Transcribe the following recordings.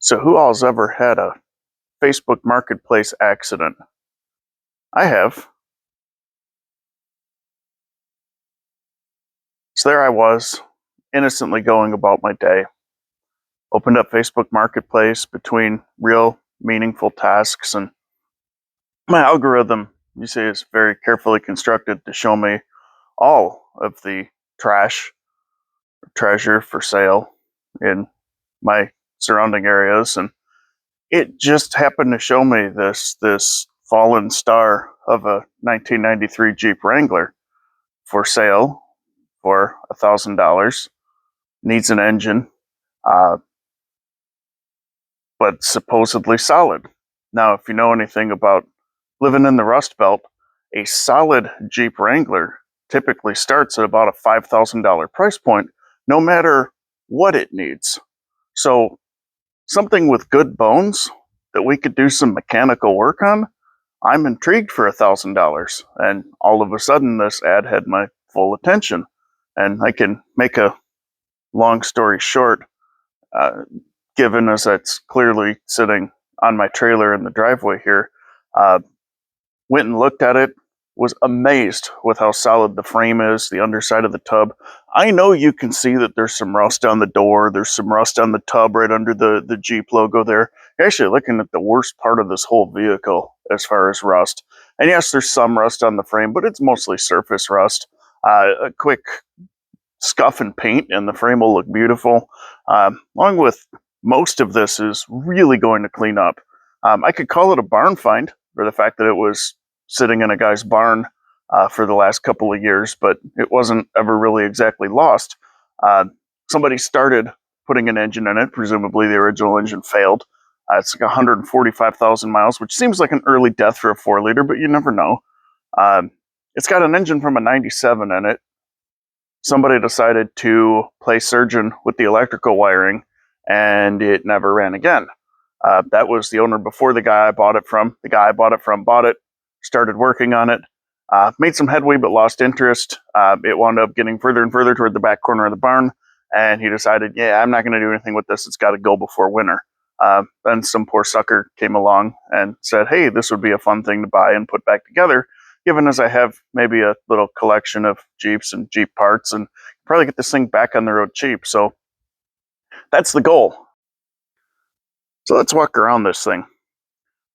So who all's ever had a Facebook Marketplace accident? I have. So there I was, innocently going about my day. Opened up Facebook Marketplace between real meaningful tasks, and my algorithm, you see, is very carefully constructed to show me all of the trash or treasure for sale in my surrounding areas, and it just happened to show me this fallen star of a 1993 Jeep Wrangler for sale for $1,000. Needs an engine, uh, but supposedly solid. Now, if you know anything about living in the Rust Belt, a solid Jeep Wrangler typically starts at about a $5,000 price point, no matter what it needs. So, something with good bones that we could do some mechanical work on, I'm intrigued for $1,000. And all of a sudden, this ad had my full attention. And I can make a long story short, uh, given as it's clearly sitting on my trailer in the driveway here. Uh, Went and looked at it, was amazed with how solid the frame is, the underside of the tub. I know you can see that there's some rust on the door, there's some rust on the tub right under the Jeep logo there. You're actually looking at the worst part of this whole vehicle as far as rust. And yes, there's some rust on the frame, but it's mostly surface rust. A quick scuff and paint and the frame will look beautiful. Along with most of this is really going to clean up. I could call it a barn find for the fact that it was sitting in a guy's barn for the last couple of years, but it wasn't ever really exactly lost. Somebody started putting an engine in it. Presumably the original engine failed. It's like 145,000 miles, which seems like an early death for a 4-liter, but you never know. It's got an engine from a 97 in it. Somebody decided to play surgeon with the electrical wiring, and it never ran again. That was the owner before the guy I bought it from. The guy I bought it from bought it, started working on it, made some headway but lost interest. It wound up getting further and further toward the back corner of the barn, and he decided, yeah, I'm not going to do anything with this. It's got to go before winter. Then some poor sucker came along and said, hey, this would be a fun thing to buy and put back together, given as I have maybe a little collection of Jeeps and Jeep parts and probably get this thing back on the road cheap. So that's the goal. So let's walk around this thing.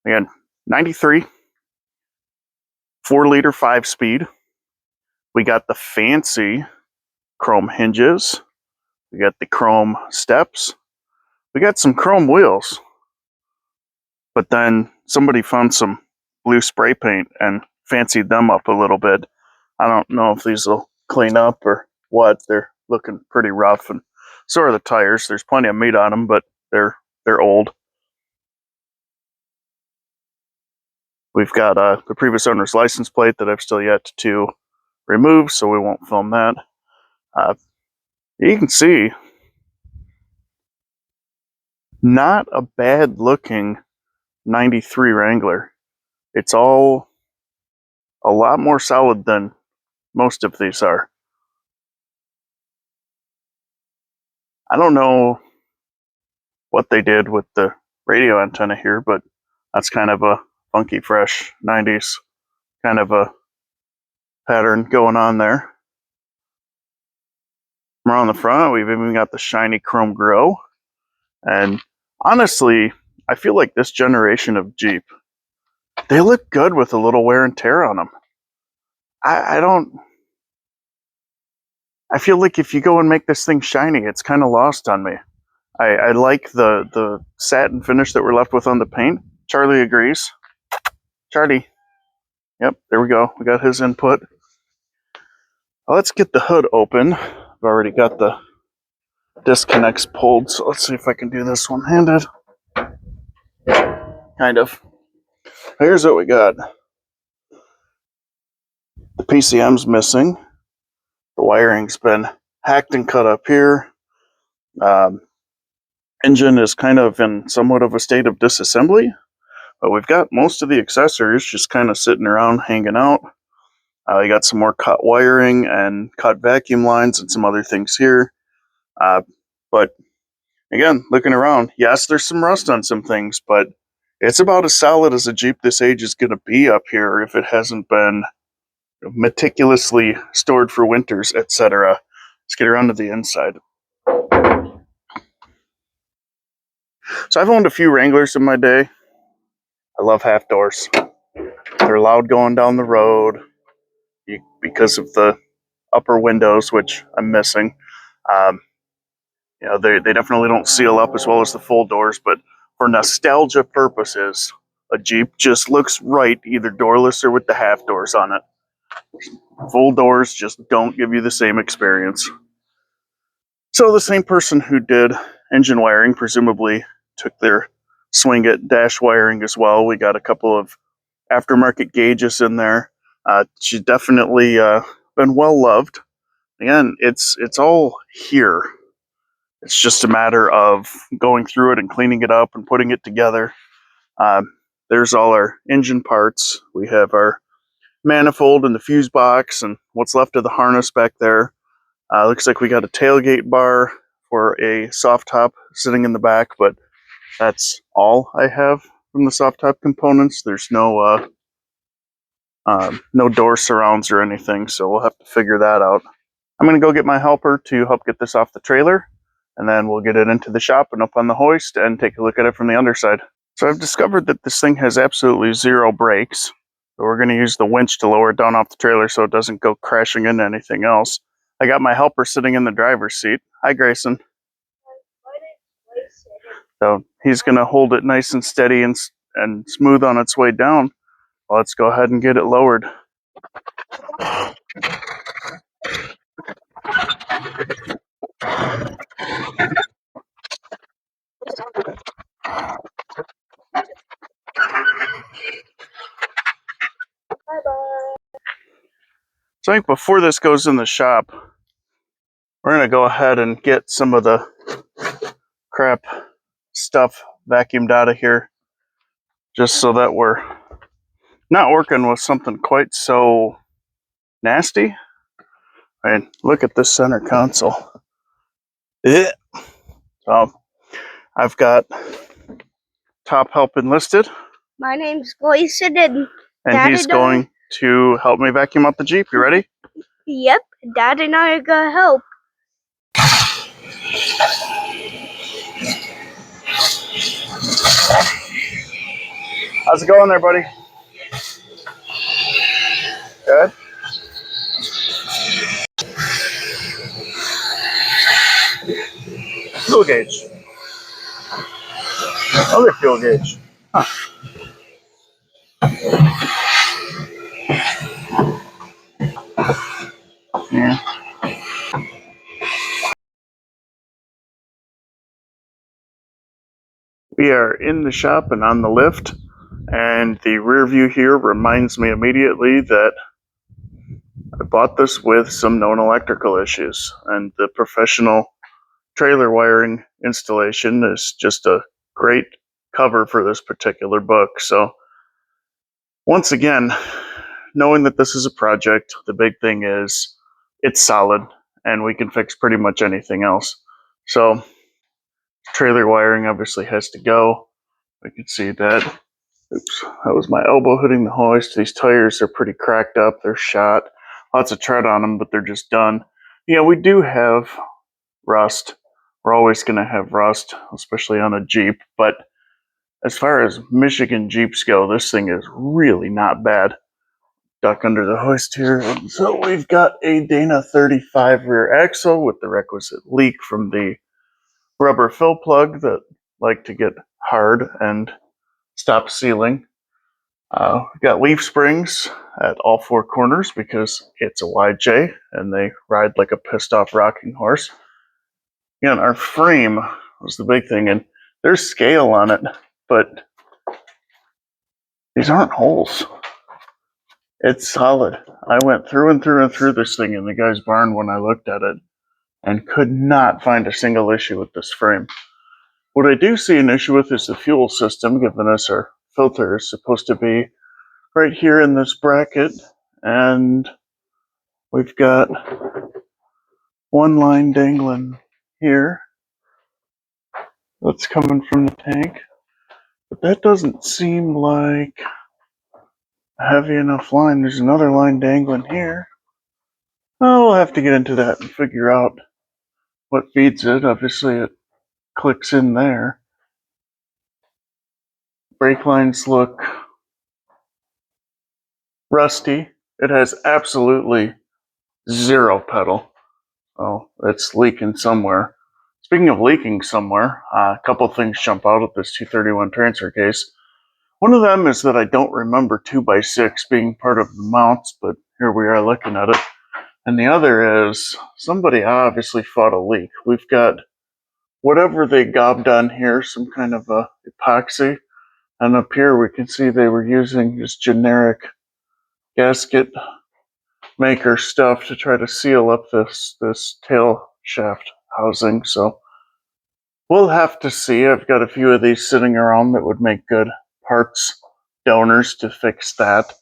Again, 93, 4-liter 5-speed. We got the fancy chrome hinges. We got the chrome steps. We got some chrome wheels. But then somebody found some blue spray paint and fancied them up a little bit. I don't know if these will clean up or what. They're looking pretty rough, and so are the tires. There's plenty of meat on them, but they're old. We've got the previous owner's license plate that I've still yet to remove, so we won't film that. You can see, not a bad looking 93 Wrangler. It's all a lot more solid than most of these are. I don't know what they did with the radio antenna here, but that's kind of a funky, fresh 90s kind of a pattern going on there. Around the front, we've even got the shiny chrome grille. And honestly, I feel like this generation of Jeep, they look good with a little wear and tear on them. I feel like if you go and make this thing shiny, it's kind of lost on me. I like the satin finish that we're left with on the paint. Charlie agrees. Charlie. Yep, there we go. We got his input. Let's get the hood open. I've already got the disconnects pulled, so let's see if I can do this one-handed. Kind of. Here's what we got. The PCM's missing. The wiring's been hacked and cut up here. Engine is kind of in somewhat of a state of disassembly, but we've got most of the accessories just kind of sitting around hanging out. You got some more cut wiring and cut vacuum lines and some other things here. But Again, looking around, yes, there's some rust on some things, but it's about as solid as a Jeep this age is going to be up here if it hasn't been meticulously stored for winters, etc. Let's get around to the inside. So I've owned a few Wranglers in my day. I love half doors. They're loud going down the road because of the upper windows, which I'm missing. Um, they definitely don't seal up as well as the full doors, but for nostalgia purposes, a Jeep just looks right, either doorless or with the half doors on it. Full doors just don't give you the same experience. So the same person who did engine wiring presumably took their swing at dash wiring as well. We got a couple of aftermarket gauges in there. She's definitely been well loved. Again, it's all here. It's just a matter of going through it and cleaning it up and putting it together. There's all our engine parts. We have our manifold and the fuse box and what's left of the harness back there. Looks like we got a tailgate bar for a soft top sitting in the back, but that's all I have from the soft top components. There's no door surrounds or anything, so we'll have to figure that out. I'm going to go get my helper to help get this off the trailer, and then we'll get it into the shop and up on the hoist and take a look at it from the underside. So I've discovered that this thing has absolutely zero brakes. So we're going to use the winch to lower it down off the trailer so it doesn't go crashing into anything else. I got my helper sitting in the driver's seat. Hi, Grayson. So he's going to hold it nice and steady and smooth on its way down. Let's go ahead and get it lowered. So I think before this goes in the shop, we're going to go ahead and get some of the crap stuff vacuumed out of here, just so that we're not working with something quite so nasty. I mean, look at this center console. So I've got Top Help enlisted. My name's Grayson, and he's going to help me vacuum up the Jeep. You ready? Yep, Dad and I are gonna help. How's it going there, buddy? Good? Fuel gauge. Other fuel gauge. Huh. Yeah. We are in the shop and on the lift, and the rear view here reminds me immediately that I bought this with some known electrical issues, and the professional trailer wiring installation is just a great cover for this particular book. So once again, knowing that this is a project, the big thing is it's solid and we can fix pretty much anything else. So trailer wiring obviously has to go. We can see that. Oops, that was my elbow hitting the hoist. These tires are pretty cracked up. They're shot. Lots of tread on them, but they're just done. Yeah, we do have rust. We're always going to have rust, especially on a Jeep. But as far as Michigan Jeeps go, this thing is really not bad. Duck under the hoist here. And so we've got a Dana 35 rear axle with the requisite leak from the rubber fill plug that like to get hard and stop sealing. We've got leaf springs at all four corners because it's a YJ and they ride like a pissed off rocking horse. Again, our frame was the big thing, and there's scale on it, but these aren't holes. It's solid. I went through and through and through this thing in the guy's barn when I looked at it and could not find a single issue with this frame. What I do see an issue with is the fuel system, given us our filter is supposed to be right here in this bracket, and we've got one line dangling here. that's coming from the tank. But that doesn't seem like a heavy enough line. There's another line dangling here. Oh, we'll have to get into that and figure out what feeds it. Obviously, it clicks in there. Brake lines look rusty. It has absolutely zero pedal. Oh, it's leaking somewhere. Speaking of leaking somewhere, a couple things jump out at this 231 transfer case. One of them is that I don't remember 2x6 being part of the mounts, but here we are looking at it. And the other is somebody obviously fought a leak. We've got whatever they gobbed on here, some kind of a epoxy. And up here we can see they were using just generic gasket maker stuff to try to seal up this tail shaft housing. So we'll have to see. I've got a few of these sitting around that would make good parts donors to fix that.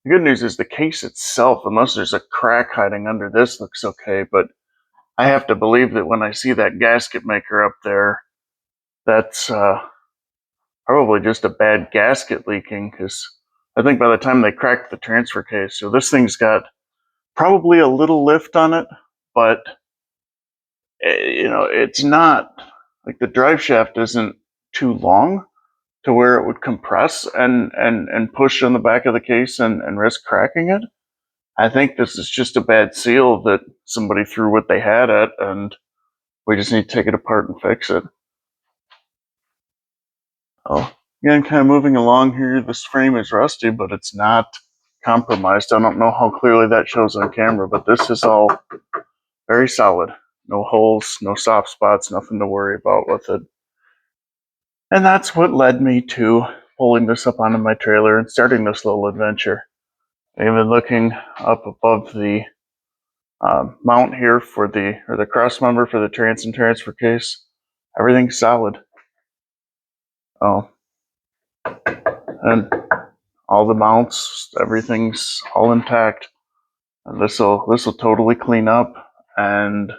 The good news is the case itself, unless there's a crack hiding under this, looks okay. But I have to believe that when I see that gasket maker up there, that's probably just a bad gasket leaking, because I think by the time they cracked the transfer case, so this thing's got probably a little lift on it, but it's not like the drive shaft isn't too long to where it would compress and push on the back of the case and risk cracking it. I think this is just a bad seal that somebody threw what they had at, and we just need to take it apart and fix it. Oh, again, kind of moving along here. This frame is rusty, but it's not compromised. I don't know how clearly that shows on camera, but this is all very solid. No holes, no soft spots, nothing to worry about with it. And that's what led me to pulling this up onto my trailer and starting this little adventure. Even looking up above the mount here for the cross member for the transom transfer case, everything's solid. Oh, and all the mounts, everything's all intact. And this will totally clean up and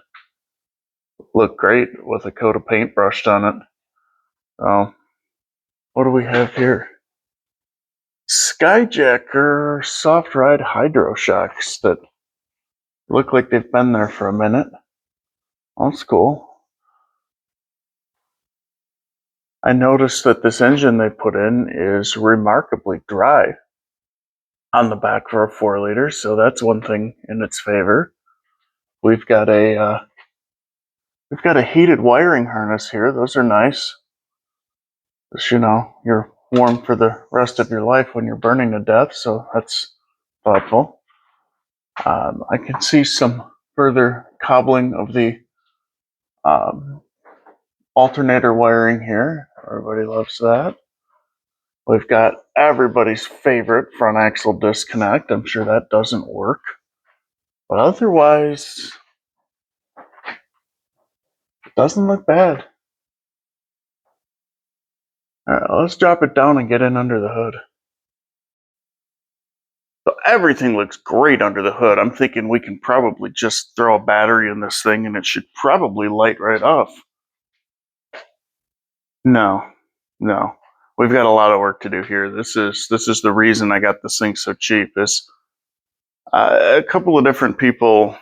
look great with a coat of paint brushed on it. So, what do we have here? Skyjacker soft ride hydro shocks that look like they've been there for a minute. That's cool. I noticed that this engine they put in is remarkably dry on the back for a 4-liter, so that's one thing in its favor. We've got a heated wiring harness here. Those are nice. You're warm for the rest of your life when you're burning to death, so that's thoughtful. I can see some further cobbling of the alternator wiring here. Everybody loves that. We've got everybody's favorite front axle disconnect. I'm sure that doesn't work. But otherwise, it doesn't look bad. All right, let's drop it down and get in under the hood. So everything looks great under the hood. I'm thinking we can probably just throw a battery in this thing and it should probably light right off. No. We've got a lot of work to do here. This is the reason I got this thing so cheap. Is a couple of different people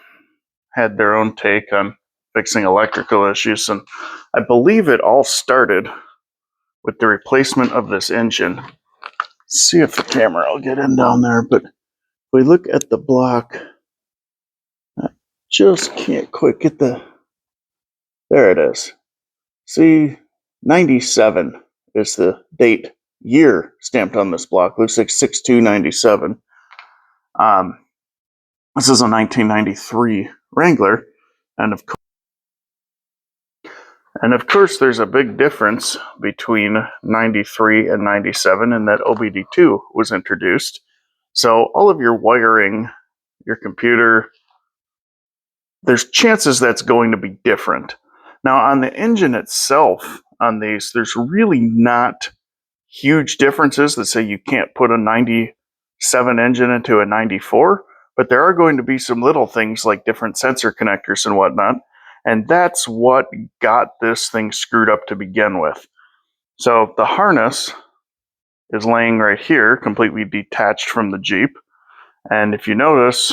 had their own take on fixing electrical issues, and I believe it all started with the replacement of this engine. Let's see if the camera will get in down there, but if we look at the block, I just can't quite get there it is. See, 97 is the date, year stamped on this block. Looks like 6/2/97. This is a 1993 Wrangler, and of course there's a big difference between 93 and 97 in that OBD2 was introduced. So all of your wiring, your computer, there's chances that's going to be different. Now on the engine itself, on these, there's really not huge differences that say you can't put a 97 engine into a 94, but there are going to be some little things like different sensor connectors and whatnot. And that's what got this thing screwed up to begin with. So the harness is laying right here, completely detached from the Jeep. And if you notice,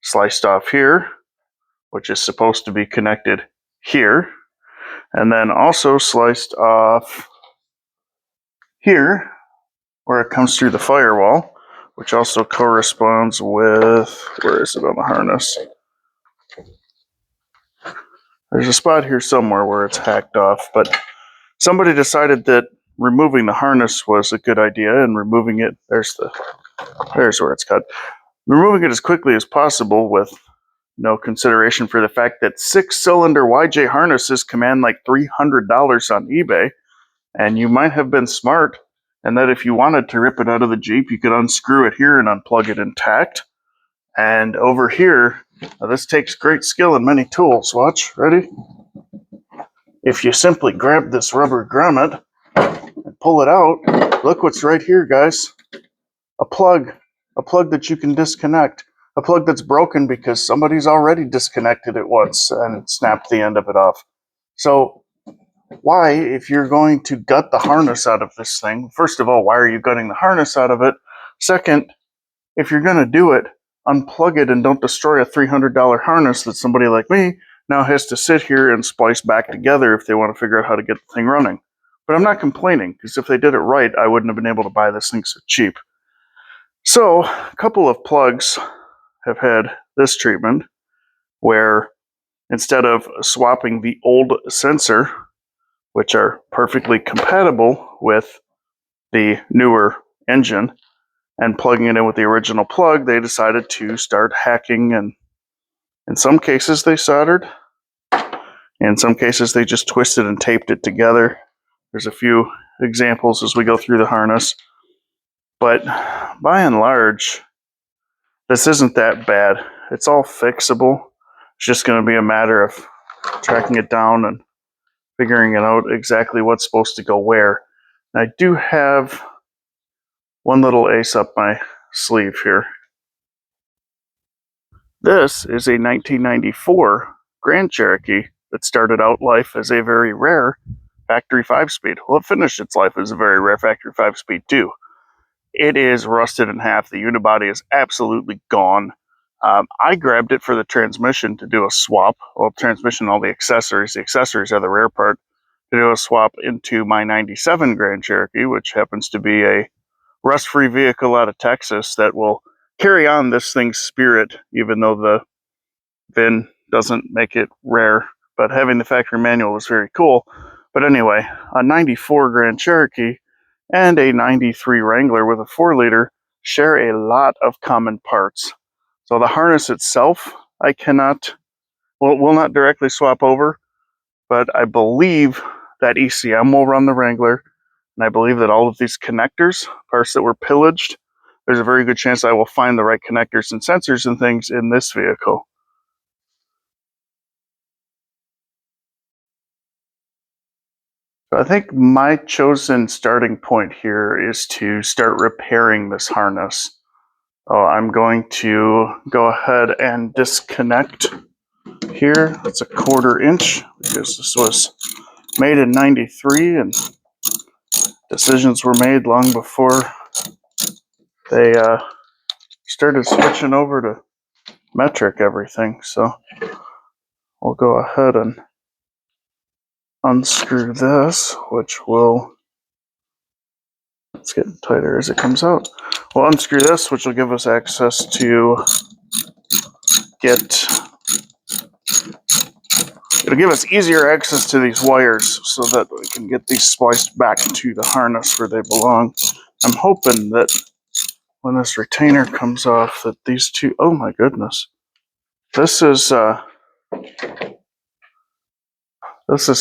sliced off here, which is supposed to be connected here, and then also sliced off here, where it comes through the firewall, which also corresponds with, where is it on the harness? There's a spot here somewhere where it's hacked off, but somebody decided that removing the harness was a good idea, and removing it, there's where it's cut. Removing it as quickly as possible with no consideration for the fact that 6-cylinder YJ harnesses command like $300 on eBay, and you might have been smart, and that if you wanted to rip it out of the Jeep, you could unscrew it here and unplug it intact. And over here, this takes great skill and many tools. Watch, ready? If you simply grab this rubber grommet and pull it out, look what's right here, guys. A plug that you can disconnect. A plug that's broken because somebody's already disconnected it once and snapped the end of it off. So why, if you're going to gut the harness out of this thing, first of all, why are you gutting the harness out of it? Second, if you're going to do it, unplug it and don't destroy a $300 harness that somebody like me now has to sit here and splice back together if they want to figure out how to get the thing running. But I'm not complaining, because if they did it right, I wouldn't have been able to buy this thing so cheap. So, a couple of plugs have had this treatment, where instead of swapping the old sensor, which are perfectly compatible with the newer engine, and plugging it in with the original plug, they decided to start hacking, and in some cases they soldered. In some cases they just twisted and taped it together. There's a few examples as we go through the harness. But by and large, this isn't that bad. It's all fixable. It's just going to be a matter of tracking it down and figuring it out exactly what's supposed to go where. And I do have one little ace up my sleeve here. This is a 1994 Grand Cherokee that started out life as a very rare factory 5-speed. Well, it finished its life as a very rare factory 5-speed too. It is rusted in half. The unibody is absolutely gone. I grabbed it for the transmission to do a swap. Well, transmission, all the accessories. The accessories are the rare part. To do a swap into my 97 Grand Cherokee, which happens to be a rust-free vehicle out of Texas that will carry on this thing's spirit, even though the VIN doesn't make it rare. But having the factory manual was very cool. But anyway, a 94 Grand Cherokee and a 93 Wrangler with a 4-liter share a lot of common parts. So the harness itself, I cannot, well, will not directly swap over, but I believe that ECM will run the Wrangler, and I believe that all of these connectors, parts that were pillaged, there's a very good chance I will find the right connectors and sensors and things in this vehicle. So I think my chosen starting point here is to start repairing this harness. I'm going to go ahead and disconnect here. That's a 1/4 inch because this was made in 93 and decisions were made long before they started switching over to metric everything. So we'll go ahead and unscrew this, which will, it's getting tighter as it comes out. We'll unscrew this, which will give us access to it'll give us easier access to these wires so that we can get these spliced back to the harness where they belong. I'm hoping that when this retainer comes off that these two, oh my goodness. This is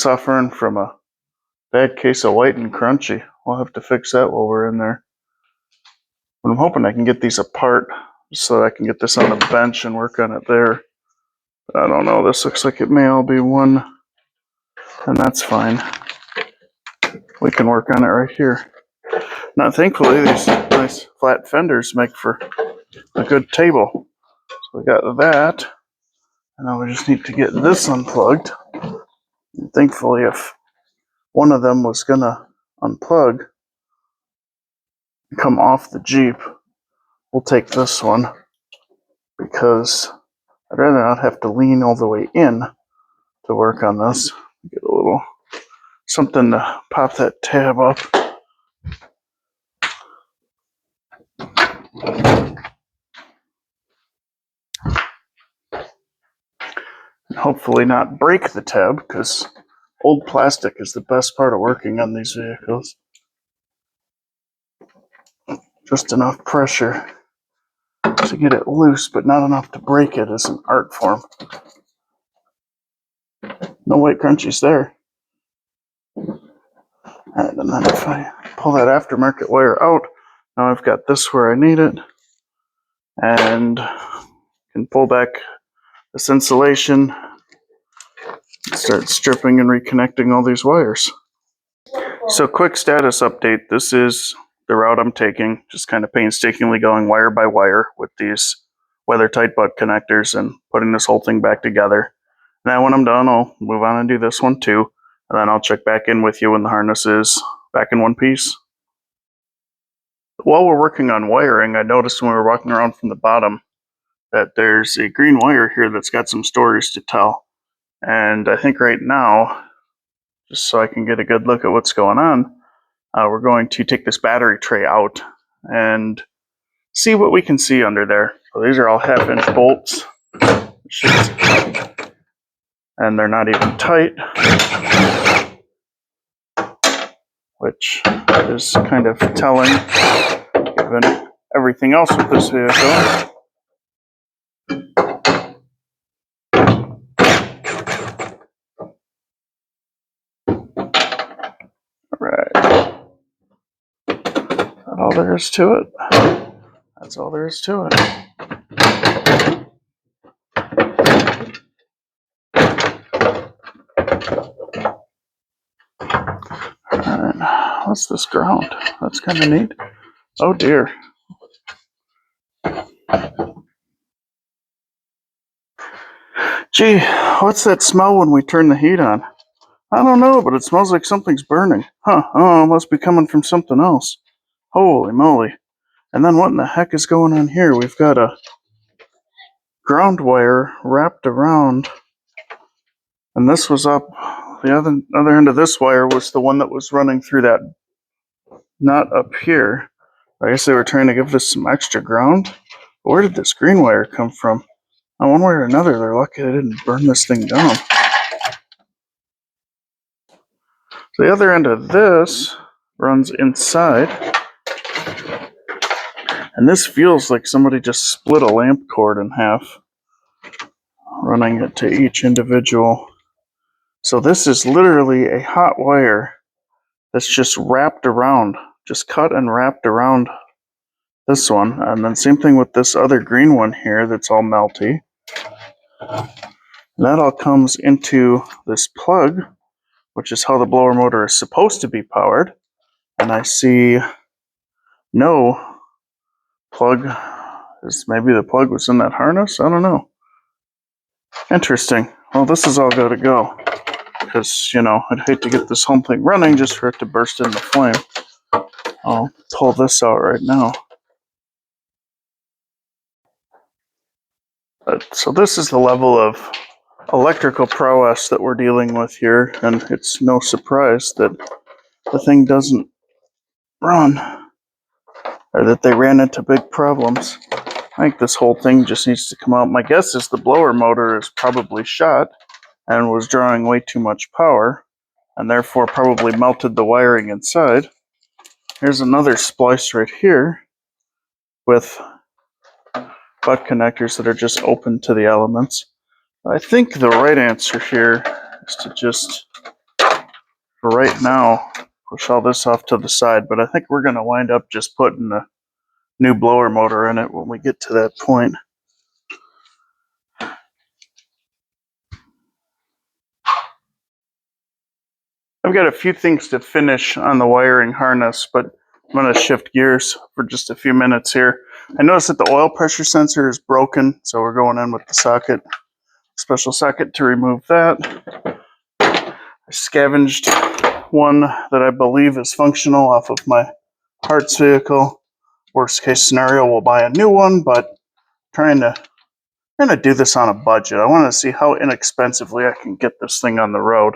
suffering from a bad case of white and crunchy. We'll have to fix that while we're in there. But I'm hoping I can get these apart so that I can get this on the bench and work on it there. But I don't know, this looks like it may all be one, and that's fine. We can work on it right here. Now, thankfully, these nice flat fenders make for a good table. So we got that. And now we just need to get this unplugged. And thankfully, if one of them was gonna unplug and come off the Jeep, we'll take this one because I'd rather not have to lean all the way in to work on this. Get a little something to pop that tab up. And hopefully not break the tab, because old plastic is the best part of working on these vehicles. Just enough pressure to get it loose, but not enough to break it is an art form. No white crunchies there. And then if I pull that aftermarket wire out, now I've got this where I need it, and can pull back this insulation and start stripping and reconnecting all these wires. So quick status update. This is the route I'm taking, just kind of painstakingly going wire by wire with these weather tight butt connectors and putting this whole thing back together. Now when I'm done, I'll move on and do this one too, and then I'll check back in with you when the harness is back in one piece. While we're working on wiring, I noticed when we were walking around from the bottom that there's a green wire here that's got some stories to tell. And I think right now, just so I can get a good look at what's going on, we're going to take this battery tray out and see what we can see under there. So these are all 1/2-inch bolts. And they're not even tight, which is kind of telling given everything else with this vehicle. Right. That's all there is to it. That's all there is to it. Alright, what's this ground? That's kind of neat. Oh dear. Gee, what's that smell when we turn the heat on? I don't know, but it smells like something's burning. Huh, oh, it must be coming from something else. Holy moly. And then what in the heck is going on here? We've got a ground wire wrapped around, and this was up. The other end of this wire was the one that was running through that nut up here. I guess they were trying to give this some extra ground. Where did this green wire come from? One way or another, they're lucky they didn't burn this thing down. So the other end of this runs inside, and this feels like somebody just split a lamp cord in half, running it to each individual. So this is literally a hot wire that's just wrapped around, just cut and wrapped around this one. And then same thing with this other green one here that's all melty. And that all comes into this plug, which is how the blower motor is supposed to be powered. And I see no plug. Maybe the plug was in that harness? I don't know. Interesting. Well, this is all got to go. Because, you know, I'd hate to get this whole thing running just for it to burst into flame. I'll pull this out right now. So this is the level of electrical prowess that we're dealing with here, and it's no surprise that the thing doesn't run, or that they ran into big problems. I think this whole thing just needs to come out. My guess is the blower motor is probably shot and was drawing way too much power, and therefore probably melted the wiring inside. Here's another splice right here with butt connectors that are just open to the elements. I think the right answer here is to just, for right now, push all this off to the side, but I think we're going to wind up just putting a new blower motor in it when we get to that point. I've got a few things to finish on the wiring harness, but I'm going to shift gears for just a few minutes here. I noticed that the oil pressure sensor is broken, so we're going in with the socket. special socket to remove that. I scavenged one that I believe is functional off of my parts vehicle. Worst case scenario, we'll buy a new one, but trying to do this on a budget. I want to see how inexpensively I can get this thing on the road.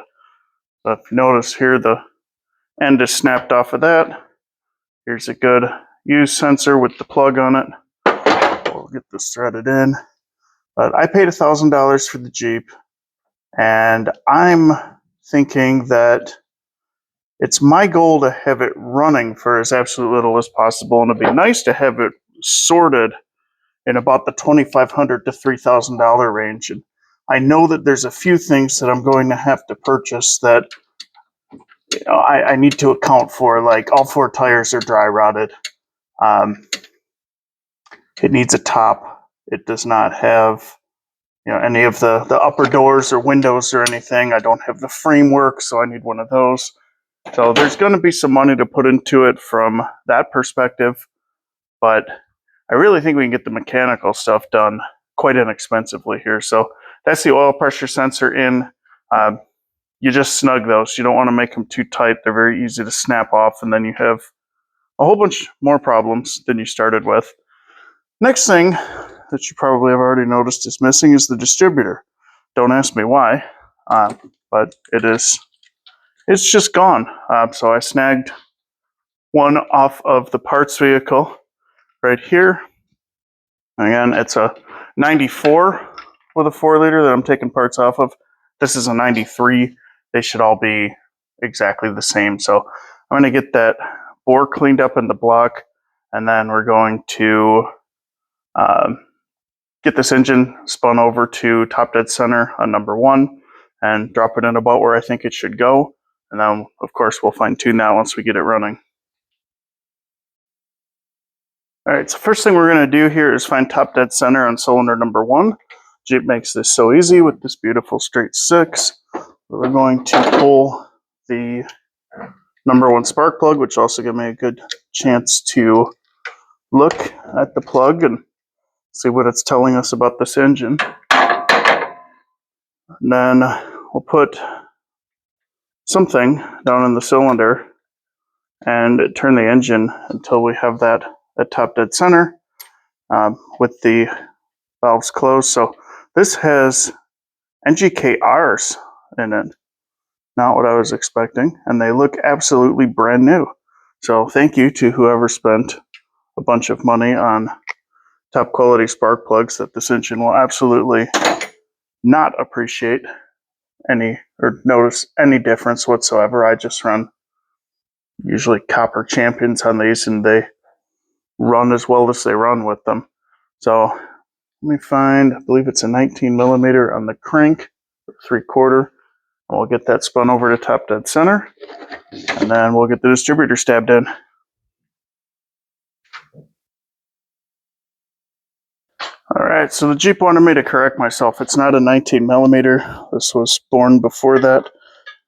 So if you notice here, the end is snapped off of that. Here's a good use sensor with the plug on it. We'll get this threaded in. But I paid $1,000 for the Jeep, and I'm thinking that it's my goal to have it running for as absolute little as possible, and it'd be nice to have it sorted in about the $2,500 to $3,000 range. And I know that there's a few things that I'm going to have to purchase that I need to account for, like all 4 tires are dry rotted. It needs a top. It does not have any of the upper doors or windows or anything. I don't have the framework, so I need one of those. So there's going to be some money to put into it from that perspective, but I really think we can get the mechanical stuff done quite inexpensively here. So that's the oil pressure sensor in. You just snug those. You don't want to make them too tight. They're very easy to snap off, and then you have a whole bunch more problems than you started with. Next thing that you probably have already noticed is missing is the distributor. Don't ask me why, but it's just gone. So I snagged one off of the parts vehicle right here. Again, it's a 94 with a 4-liter that I'm taking parts off of. This is a 93. They should all be exactly the same. So I'm going to get that bore cleaned up in the block, and then we're going to get this engine spun over to top dead center on number 1 and drop it in about where I think it should go. And then, of course, we'll fine tune that once we get it running. All right, so first thing we're going to do here is find top dead center on cylinder number 1. Jeep makes this so easy with this beautiful straight 6. We're going to pull the number 1 spark plug, which also gives me a good chance to look at the plug and see what it's telling us about this engine. And then we'll put something down in the cylinder and turn the engine until we have that at top dead center with the valves closed. So this has NGKRs in it. Not what I was expecting, and they look absolutely brand new. So thank you to whoever spent a bunch of money on top quality spark plugs that this engine will absolutely not appreciate any or notice any difference whatsoever. I just run usually copper champions on these, and they run as well as they run with them. So let me find, I believe it's a 19 millimeter on the crank, 3/4. And we'll get that spun over to top dead center, and then we'll get the distributor stabbed in. All right, so the Jeep wanted me to correct myself. It's not a 19 millimeter. This was born before that.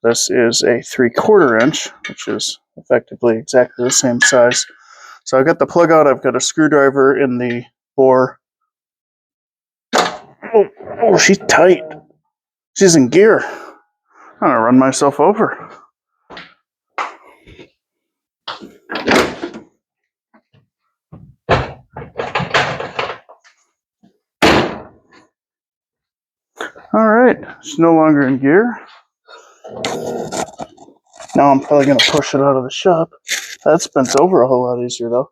This is a 3/4 inch, which is effectively exactly the same size. So I got the plug out. I've got a screwdriver in the bore. Oh, she's tight. She's in gear. I'm gonna run myself over. All right, she's no longer in gear. Now I'm probably gonna push it out of the shop. That spins over a whole lot easier though.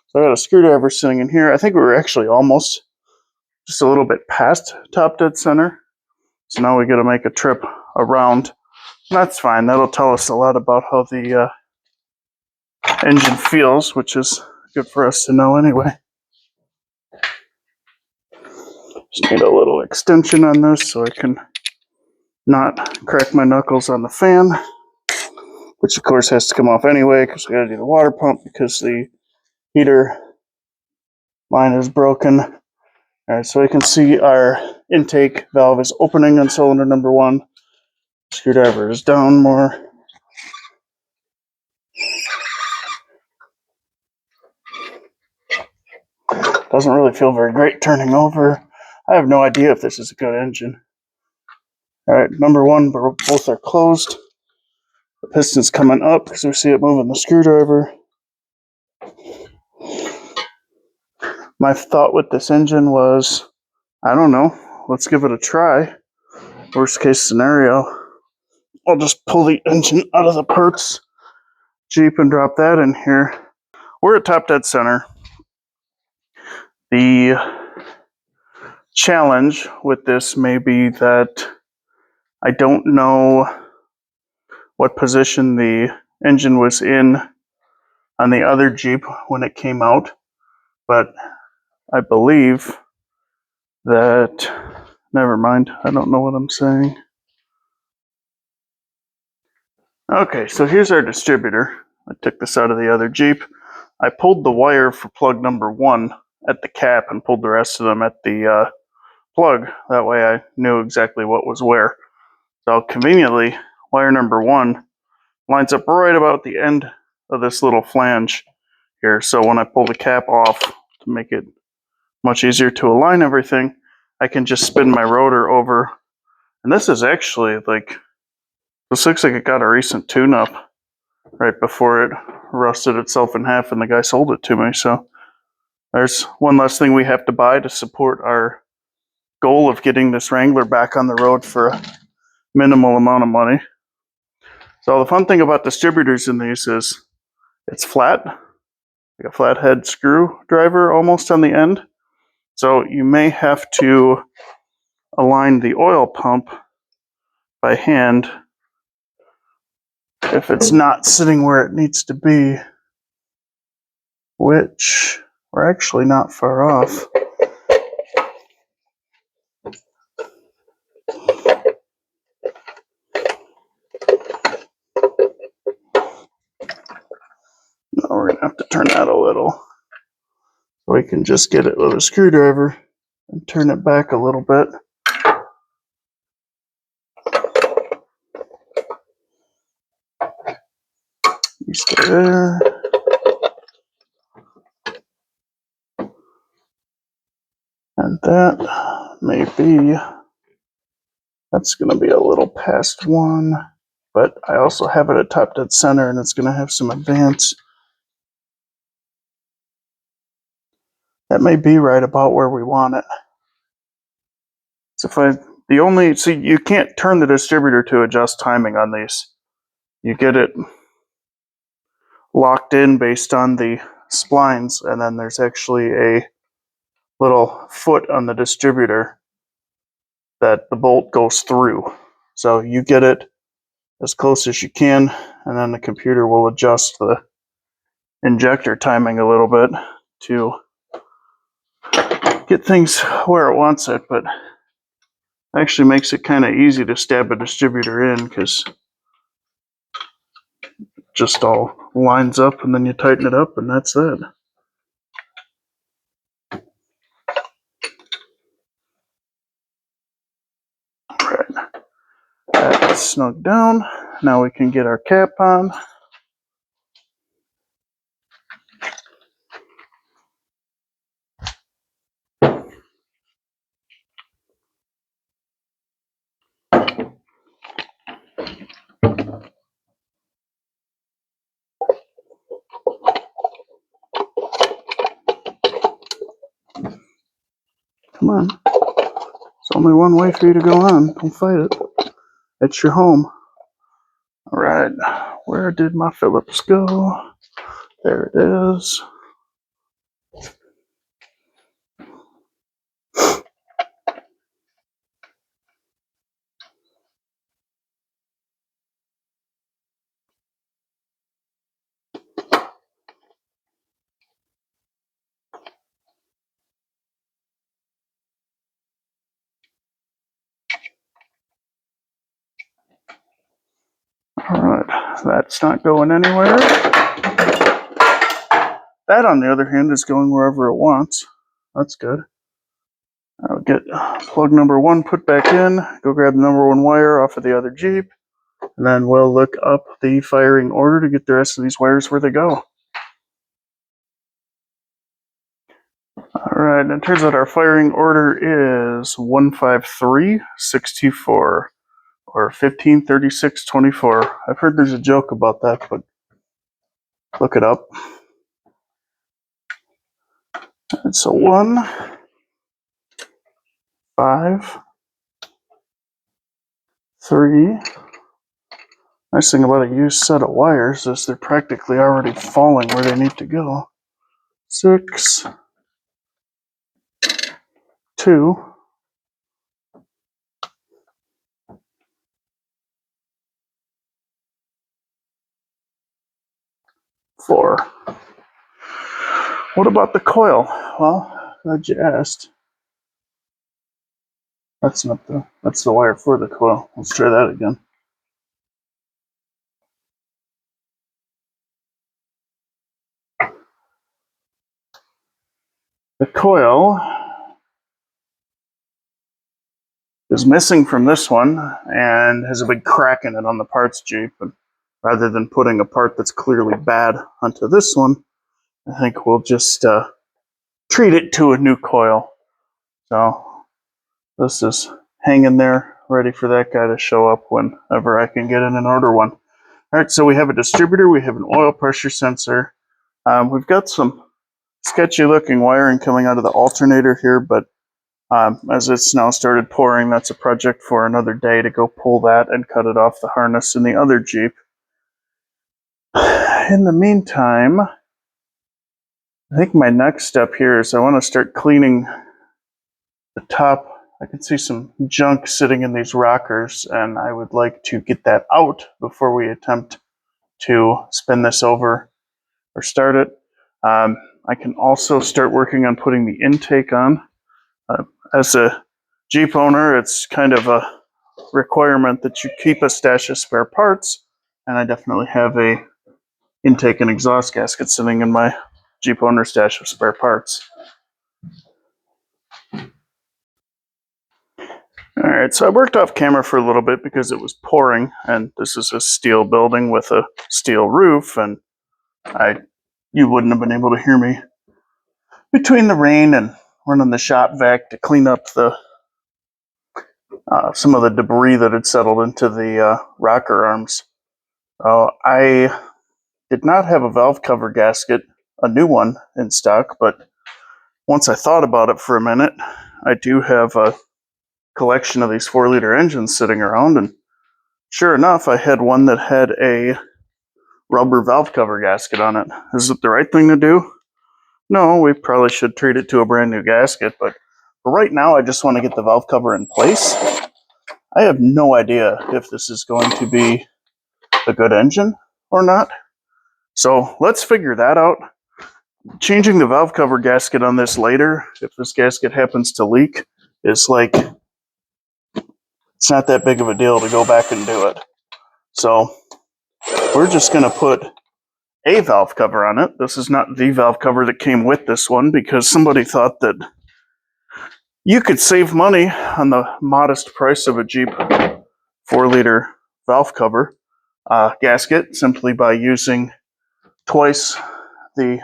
So I got a screwdriver sitting in here. I think we were actually almost just a little bit past top dead center. So now we got to make a trip around. That's fine. That'll tell us a lot about how the engine feels, which is good for us to know anyway. Just need a little extension on this so I can not crack my knuckles on the fan, which of course has to come off anyway because we got to do the water pump because the heater line is broken. All right, so we can see our intake valve is opening on cylinder number 1. Screwdriver is down more. Doesn't really feel very great turning over. I have no idea if this is a good engine. Alright, number one, both are closed. The piston's coming up because we see it moving the screwdriver. My thought with this engine was, I don't know, let's give it a try. Worst case scenario, I'll just pull the engine out of the parts Jeep and drop that in here. We're at top dead center. The challenge with this may be that I don't know what position the engine was in on the other Jeep when it came out, but I believe that, never mind, I don't know what I'm saying. Okay, so here's our distributor. I took this out of the other Jeep. I pulled the wire for plug number one at the cap and pulled the rest of them at the plug. That way I knew exactly what was where. So conveniently, wire number one lines up right about the end of this little flange here. So when I pull the cap off to make it much easier to align everything, I can just spin my rotor over. And this is actually like, this looks like it got a recent tune-up right before it rusted itself in half and the guy sold it to me. So there's one less thing we have to buy to support our goal of getting this Wrangler back on the road for a minimal amount of money. So the fun thing about distributors in these is it's flat, like a flathead screwdriver almost on the end. So you may have to align the oil pump by hand if it's not sitting where it needs to be, which we're actually not far off. Now we're going to have to turn that a little. We can just get it with a screwdriver and turn it back a little bit. You stay there. And that may be, that's going to be a little past one, but I also have it at top dead center and it's going to have some advance. That may be right about where we want it. So so you can't turn the distributor to adjust timing on these. You get it locked in based on the splines, and then there's actually a little foot on the distributor that the bolt goes through. So you get it as close as you can, and then the computer will adjust the injector timing a little bit to get things where it wants it, but actually makes it kind of easy to stab a distributor in because it just all lines up and then you tighten it up and that's it. Right. That's snug down. Now we can get our cap on. Come on. There's only one way for you to go on. Don't fight it. It's your home. All right. Where did my Phillips go? There it is. All right. That's not going anywhere. That, on the other hand, is going wherever it wants. That's good. I'll get plug number one put back in, go grab the number one wire off of the other Jeep, and then we'll look up the firing order to get the rest of these wires where they go. Alright, it turns out our firing order is 153624. or 153624. I've heard there's a joke about that, but look it up. And so 1, 5, 3. Nice thing about a used set of wires is they're practically already falling where they need to go. 6, 2, 4. What about the coil? Well, glad you asked. That's the wire for the coil. Let's try that again. The coil is missing from this one and has a big crack in it on the parts Jeep. And rather than putting a part that's clearly bad onto this one, I think we'll just treat it to a new coil. So this is hanging there, ready for that guy to show up whenever I can get in and order one. All right, so we have a distributor, we have an oil pressure sensor. We've got some sketchy looking wiring coming out of the alternator here, but as it's now started pouring, that's a project for another day to go pull that and cut it off the harness in the other Jeep. In the meantime, I think my next step here is I want to start cleaning the top. I can see some junk sitting in these rockers, and I would like to get that out before we attempt to spin this over or start it. I can also start working on putting the intake on. As a Jeep owner, it's kind of a requirement that you keep a stash of spare parts, and I definitely have a intake and exhaust gasket sitting in my Jeep owner stash of spare parts. All right, so I worked off camera for a little bit because it was pouring, and this is a steel building with a steel roof, and you wouldn't have been able to hear me between the rain and running the shop vac to clean up the some of the debris that had settled into the rocker arms. I did not have a valve cover gasket, a new one in stock, but once I thought about it for a minute, I do have a collection of these 4-liter engines sitting around, and sure enough, I had one that had a rubber valve cover gasket on it. Is it the right thing to do? No, we probably should treat it to a brand new gasket, but for right now, I just want to get the valve cover in place. I have no idea if this is going to be a good engine or not. So let's figure that out. Changing the valve cover gasket on this later, if this gasket happens to leak, is like, it's not that big of a deal to go back and do it. So we're just going to put a valve cover on it. This is not the valve cover that came with this one, because somebody thought that you could save money on the modest price of a Jeep 4-liter valve cover gasket simply by using twice the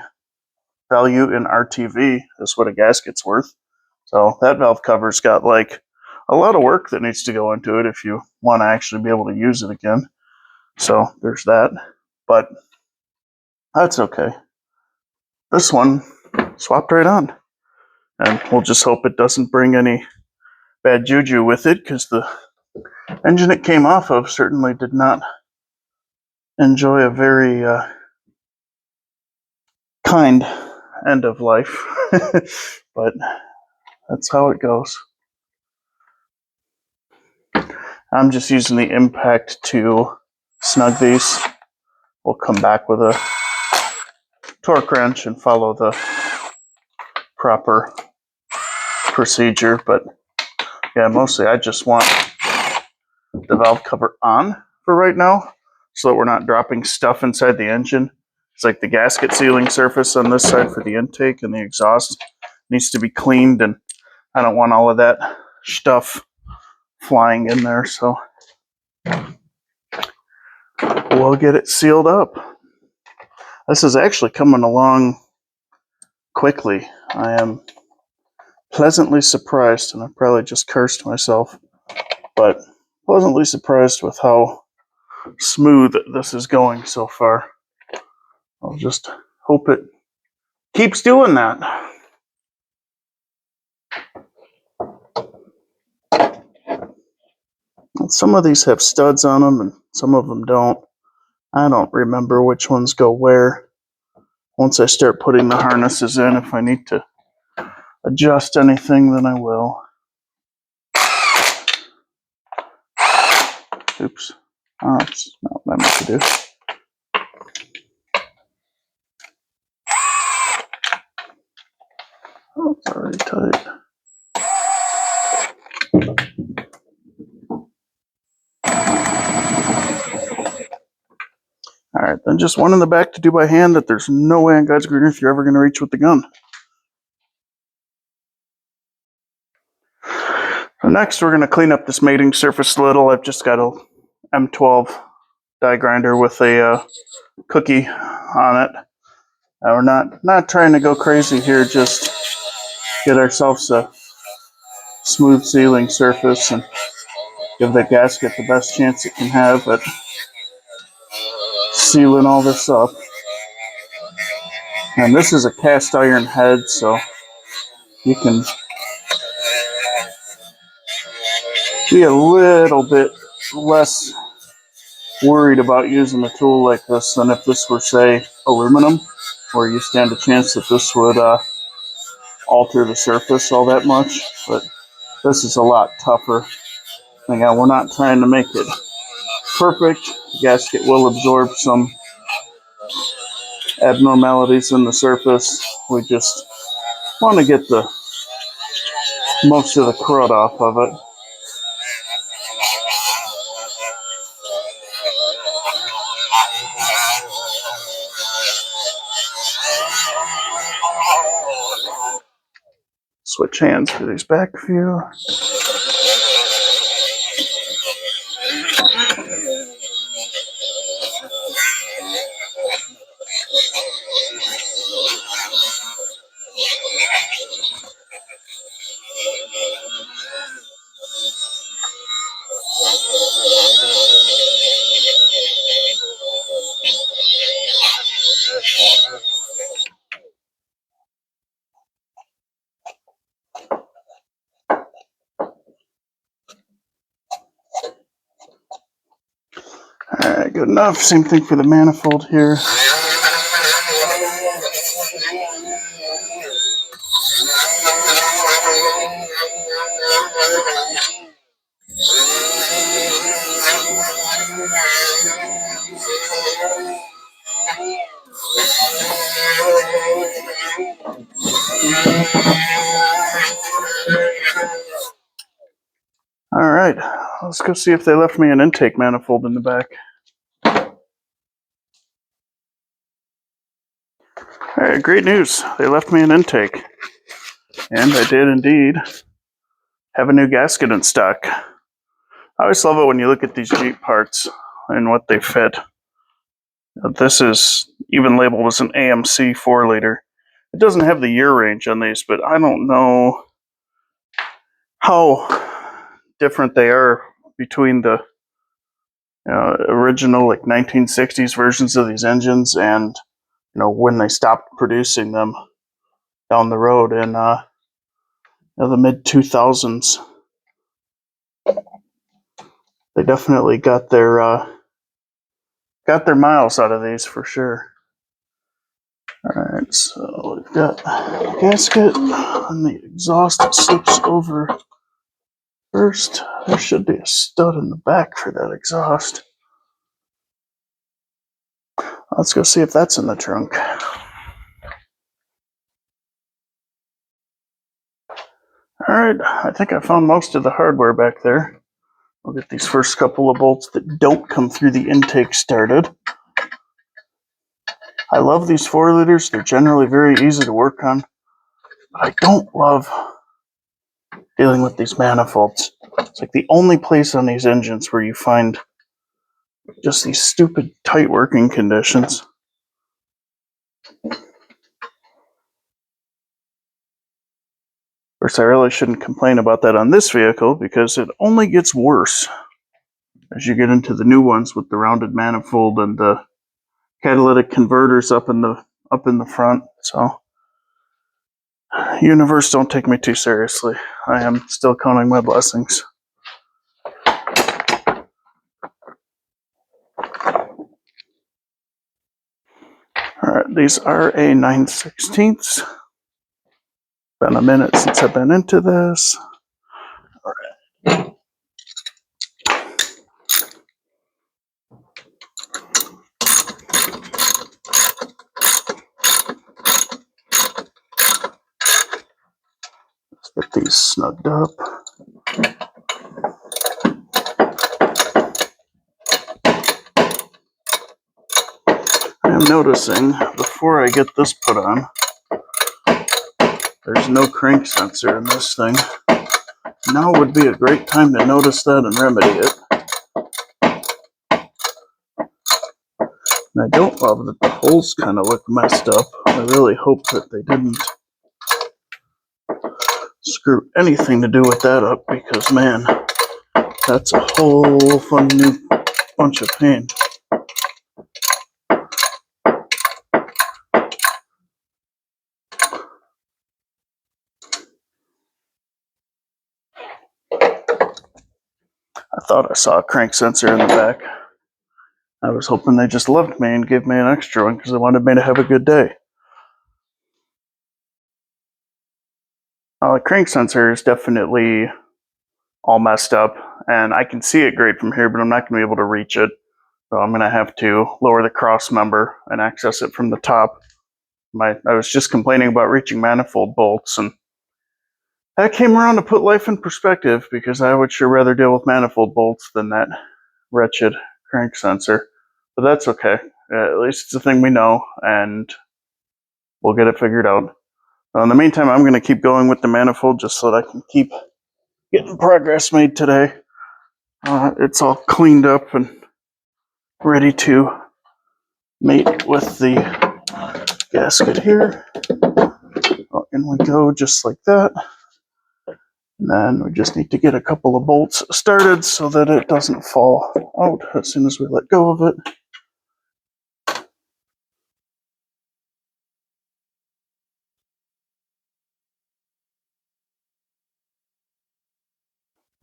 value in RTV is what a gasket's worth. So that valve cover's got like a lot of work that needs to go into it if you want to actually be able to use it again. So there's that, but that's okay. This one swapped right on, and we'll just hope it doesn't bring any bad juju with it, because the engine it came off of certainly did not enjoy a very kind end of life. But that's how it goes. I'm just using the impact to snug these. We'll come back with a torque wrench and follow the proper procedure. But yeah, mostly I just want the valve cover on for right now, so that we're not dropping stuff inside the engine. It's like the gasket sealing surface on this side for the intake and the exhaust needs to be cleaned, and I don't want all of that stuff flying in there, so we'll get it sealed up. This is actually coming along quickly. I am pleasantly surprised, and I probably just cursed myself, but pleasantly surprised with how smooth this is going so far. I'll just hope it keeps doing that. Some of these have studs on them and some of them don't. I don't remember which ones go where. Once I start putting the harnesses in, if I need to adjust anything, then I will. Oops. Oh, that's not what I meant to do. Oh, it's already tight. Alright, then just one in the back to do by hand that there's no way on God's green earth you're ever going to reach with the gun. So next we're going to clean up this mating surface a little. I've just got a M12 die grinder with a cookie on it. We're not trying to go crazy here, just get ourselves a smooth sealing surface and give the gasket the best chance it can have at sealing all this up. And this is a cast iron head, so you can be a little bit less worried about using a tool like this than if this were, say, aluminum, where you stand a chance that this would alter the surface all that much. But this is a lot tougher. Again, we're not trying to make it perfect. The gasket will absorb some abnormalities in the surface. We just want to get the most of the crud off of it. Switch hands for these back few. Alright, good enough. Same thing for the manifold here. Alright, let's go see if they left me an intake manifold in the back. Alright, great news. They left me an intake. And I did indeed have a new gasket in stock. I always love it when you look at these Jeep parts and what they fit. This is even labeled as an AMC 4-liter. It doesn't have the year range on these, but I don't know how different they are between the original like 1960s versions of these engines and when they stopped producing them down the road in the mid 2000s. They definitely got their miles out of these for sure. Alright, so we've got the gasket and the exhaust slips over first. There should be a stud in the back for that exhaust. Let's go see if that's in the trunk. Alright, I think I found most of the hardware back there. We'll get these first couple of bolts that don't come through the intake started. I love these 4-liters. They're generally very easy to work on. But I don't love dealing with these manifolds. It's like the only place on these engines where you find just these stupid tight working conditions. Of course, I really shouldn't complain about that on this vehicle because it only gets worse. as you get into the new ones with the rounded manifold and the catalytic converters up in the front. So, universe, don't take me too seriously. I am still counting my blessings. Alright, these are a 9/16. Been a minute since I've been into this. Alright. Let's get these snugged up. I am noticing, before I get this put on, there's no crank sensor in this thing. Now would be a great time to notice that and remedy it. And I don't love that the holes kind of look messed up. I really hope that they didn't screw anything to do with that up, because man, that's a whole fun new bunch of pain. I thought I saw a crank sensor in the back. I was hoping they just loved me and gave me an extra one because they wanted me to have a good day. The crank sensor is definitely all messed up, and I can see it great from here, but I'm not going to be able to reach it. So I'm going to have to lower the cross member and access it from the top. I was just complaining about reaching manifold bolts, and that came around to put life in perspective, because I would sure rather deal with manifold bolts than that wretched crank sensor. But that's okay. At least it's a thing we know, and we'll get it figured out. In the meantime, I'm going to keep going with the manifold just so that I can keep getting progress made today. It's all cleaned up and ready to mate with the gasket here. In we go, just like that. And then we just need to get a couple of bolts started so that it doesn't fall out as soon as we let go of it.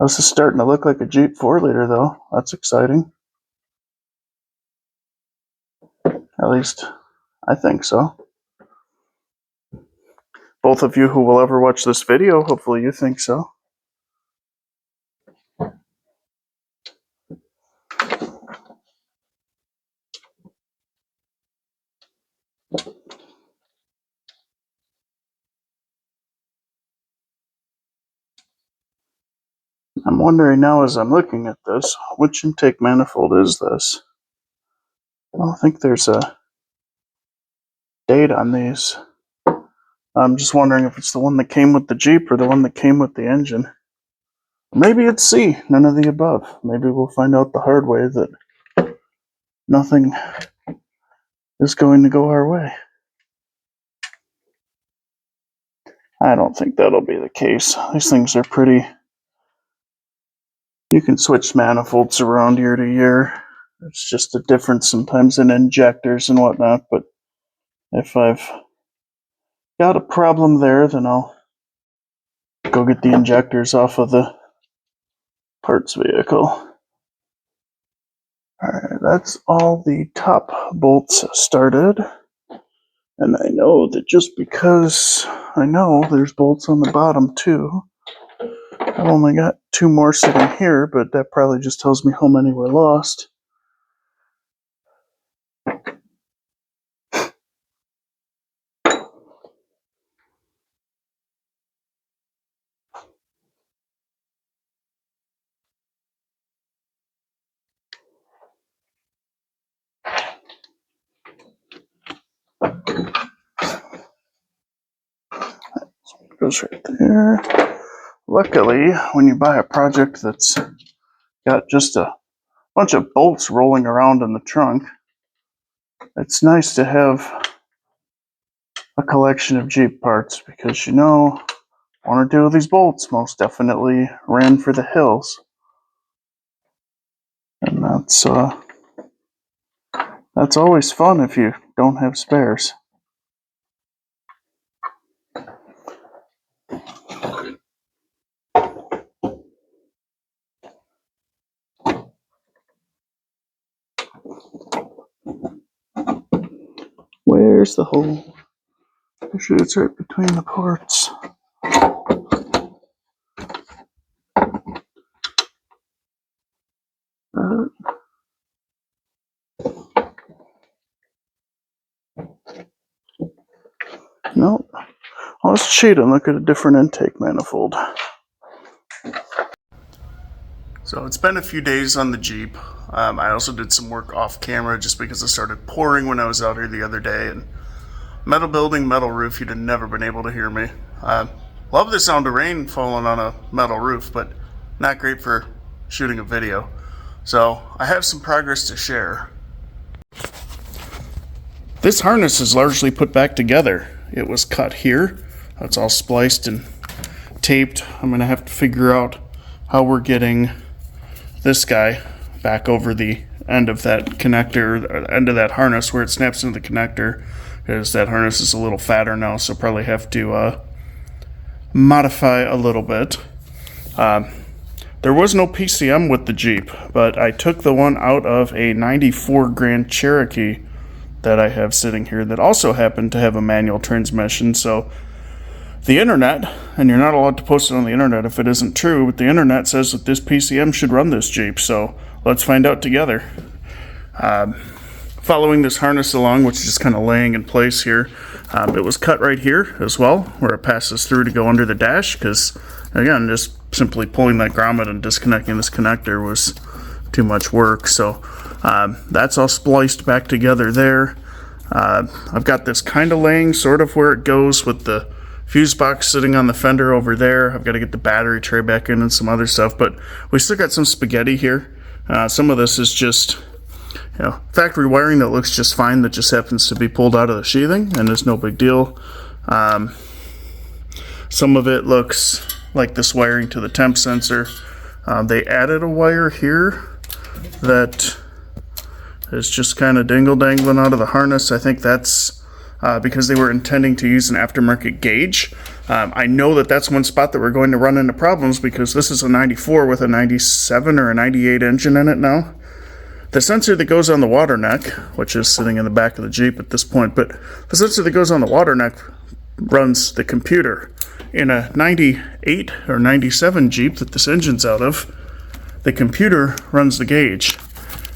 This is starting to look like a Jeep 4-liter though. That's exciting. At least I think so. Both of you who will ever watch this video, hopefully you think so. I'm wondering now as I'm looking at this, which intake manifold is this? I don't think there's a date on these. I'm just wondering if it's the one that came with the Jeep or the one that came with the engine. Maybe it's C, none of the above. Maybe we'll find out the hard way that nothing is going to go our way. I don't think that'll be the case. These things are pretty... You can switch manifolds around year to year. It's just a difference sometimes in injectors and whatnot, but if I've got a problem there, then I'll go get the injectors off of the parts vehicle. Alright, that's all the top bolts started. And I know that just because I know there's bolts on the bottom too, I've only got 2 more sitting here, but that probably just tells me how many were lost. Goes right there. Luckily, when you buy a project that's got just a bunch of bolts rolling around in the trunk, it's nice to have a collection of Jeep parts, because you know, 1 or 2 of these bolts most definitely ran for the hills. That's always fun if you don't have spares. Where's the hole? Actually, it's right between the ports. Nope. Let's cheat and look at a different intake manifold. So it's been a few days on the Jeep. I also did some work off camera just because it started pouring when I was out here the other day. And metal building, metal roof, you'd have never been able to hear me. Love the sound of rain falling on a metal roof, but not great for shooting a video. So I have some progress to share. This harness is largely put back together. It was cut here. It's all spliced and taped. I'm going to have to figure out how we're getting this guy back over the end of that connector, or end of that harness where it snaps into the connector, because that harness is a little fatter now, so probably have to modify a little bit. There was no PCM with the Jeep, but I took the one out of a 94 Grand Cherokee that I have sitting here that also happened to have a manual transmission. So the internet, and you're not allowed to post it on the internet if it isn't true, but the internet says that this PCM should run this Jeep, so let's find out together. Following this harness along, which is just kind of laying in place here, it was cut right here as well, where it passes through to go under the dash, because again, just simply pulling that grommet and disconnecting this connector was too much work. So that's all spliced back together there. I've got this kind of laying sort of where it goes with the fuse box sitting on the fender over there. I've got to get the battery tray back in and some other stuff, but we still got some spaghetti here. Some of this is just, factory wiring that looks just fine, that just happens to be pulled out of the sheathing, and it's no big deal. Some of it looks like this wiring to the temp sensor. They added a wire here that is just kind of dingle-dangling out of the harness. I think that's because they were intending to use an aftermarket gauge. I know that that's one spot that we're going to run into problems, because this is a 94 with a 97 or a 98 engine in it now. The sensor that goes on the water neck, which is sitting in the back of the Jeep at this point, but the sensor that goes on the water neck runs the computer. In a 98 or 97 Jeep that this engine's out of, the computer runs the gauge.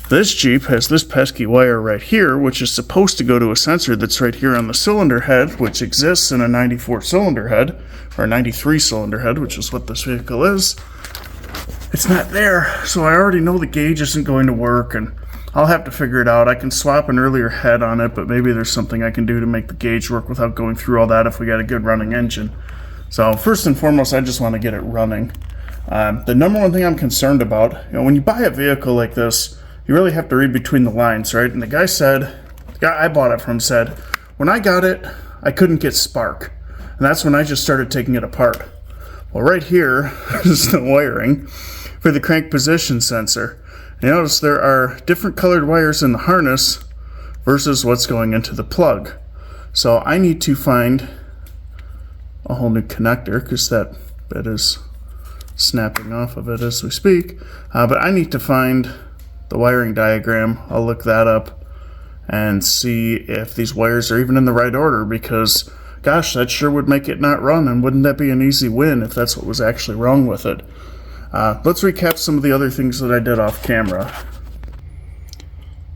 This Jeep has this pesky wire right here, which is supposed to go to a sensor that's right here on the cylinder head, which exists in a 94 cylinder head, or a 93 cylinder head, which is what this vehicle is. It's not there, so I already know the gauge isn't going to work, and I'll have to figure it out. I can swap an earlier head on it, but maybe there's something I can do to make the gauge work without going through all that if we got a good running engine. So first and foremost, I just want to get it running. The number one thing I'm concerned about, when you buy a vehicle like this, you really have to read between the lines, right? And the guy I bought it from said, when I got it, I couldn't get spark. And that's when I just started taking it apart. Well, right here is the wiring for the crank position sensor. You notice there are different colored wires in the harness versus what's going into the plug. So I need to find a whole new connector, because that bit is snapping off of it as we speak. But I need to find the wiring diagram. I'll look that up and see if these wires are even in the right order, because gosh, that sure would make it not run, and wouldn't that be an easy win if that's what was actually wrong with it. Let's recap some of the other things that I did off camera.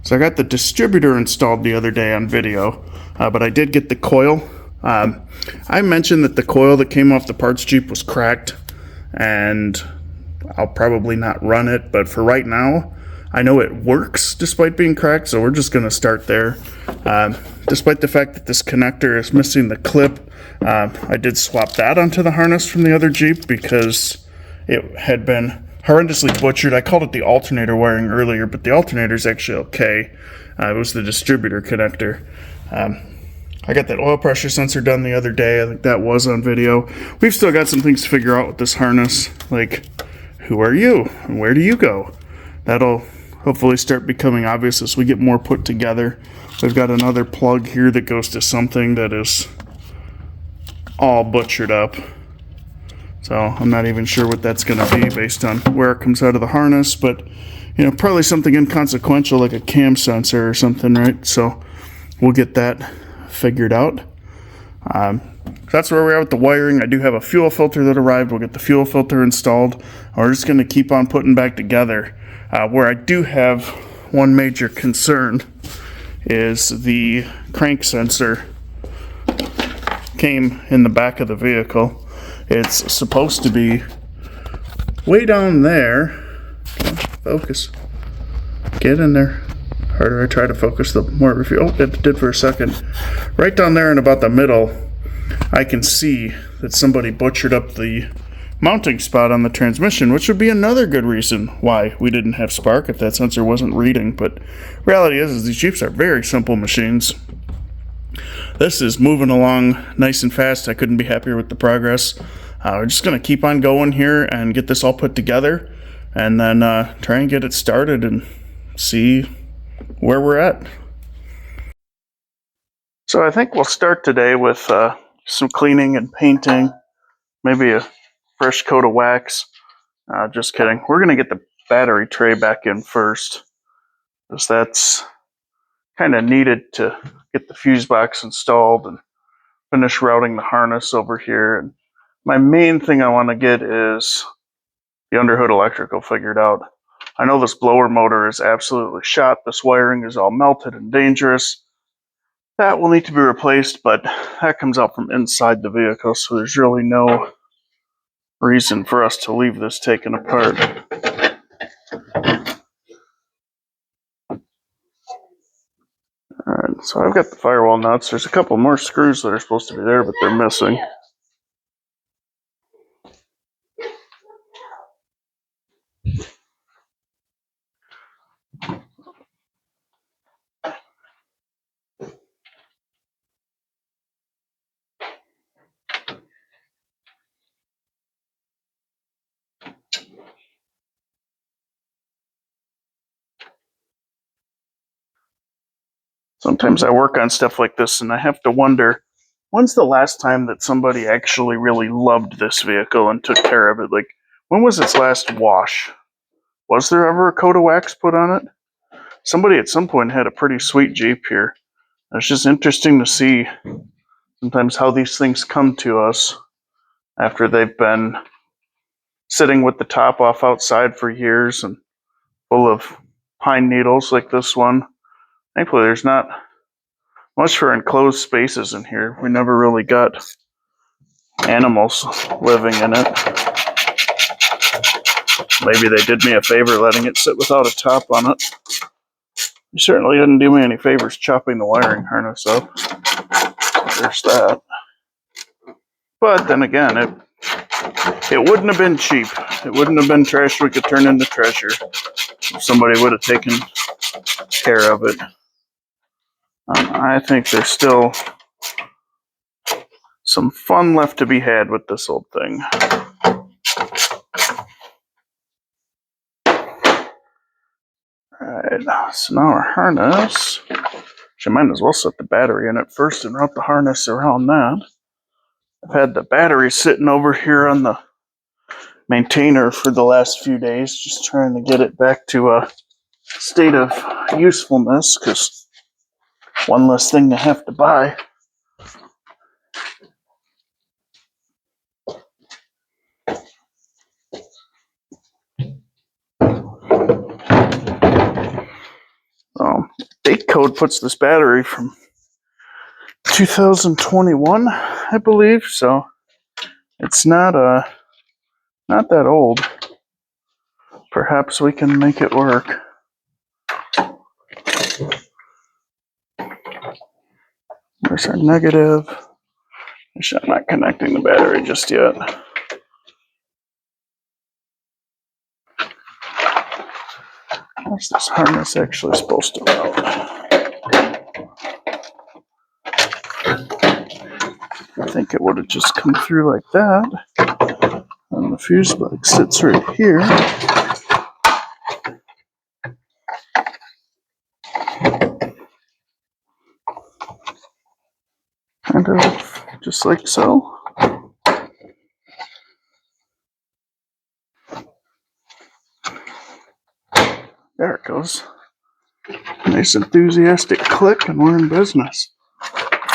So I got the distributor installed the other day on video, but I did get the coil. I mentioned that the coil that came off the parts Jeep was cracked, and I'll probably not run it, but for right now, I know it works despite being cracked, so we're just going to start there. Despite the fact that this connector is missing the clip, I did swap that onto the harness from the other Jeep because it had been horrendously butchered. I called it the alternator wiring earlier, but the alternator is actually okay. It was the distributor connector. I got that oil pressure sensor done the other day. I think that was on video. We've still got some things to figure out with this harness, like who are you and where do you go? That'll hopefully start becoming obvious as we get more put together. We've got another plug here that goes to something that is all butchered up. So I'm not even sure what that's going to be based on where it comes out of the harness, but you know, probably something inconsequential like a cam sensor or something, right? So we'll get that figured out. That's where we're at with the wiring. I do have a fuel filter that arrived. We'll get the fuel filter installed. We're just going to keep on putting back together. Where I do have one major concern is the crank sensor came in the back of the vehicle. It's supposed to be way down there. Focus. Get in there. The harder I try to focus, the more it refuels. Oh, it did for a second. Right down there in about the middle, I can see that somebody butchered up the mounting spot on the transmission, which would be another good reason why we didn't have spark if that sensor wasn't reading. But reality is these Jeeps are very simple machines. This is moving along nice and fast. I couldn't be happier with the progress. We're just going to keep on going here and get this all put together, and then try and get it started and see where we're at. So I think we'll start today with some cleaning and painting, maybe a fresh coat of wax. Just kidding. We're going to get the battery tray back in first, because that's kind of needed to get the fuse box installed and finish routing the harness over here. And my main thing I want to get is the underhood electrical figured out. I know this blower motor is absolutely shot. This wiring is all melted and dangerous. That will need to be replaced, but that comes out from inside the vehicle, so there's really no reason for us to leave this taken apart. Alright, so I've got the firewall nuts. There's a couple more screws that are supposed to be there, but they're missing. Sometimes I work on stuff like this and I have to wonder, when's the last time that somebody actually really loved this vehicle and took care of it? Like, when was its last wash? Was there ever a coat of wax put on it? Somebody at some point had a pretty sweet Jeep here. It's just interesting to see sometimes how these things come to us after they've been sitting with the top off outside for years and full of pine needles like this one. Thankfully, there's not much for enclosed spaces in here. We never really got animals living in it. Maybe they did me a favor letting it sit without a top on it. They certainly didn't do me any favors chopping the wiring harness up. There's that. But then again, it wouldn't have been cheap. It wouldn't have been trash we could turn into treasure if somebody would have taken care of it. I think there's still some fun left to be had with this old thing. Alright, so now our harness. I might as well set the battery in it first and route the harness around that. I've had the battery sitting over here on the maintainer for the last few days, just trying to get it back to a state of usefulness, because one less thing to have to buy. Date code puts this battery from 2021, I believe, so it's not that old. Perhaps we can make it work. There's our negative. I'm not connecting the battery just yet. What's this harness actually supposed to route? I think it would have just come through like that. And the fuse box sits right here. kind of just like so. There it goes. Nice enthusiastic click, and we're in business.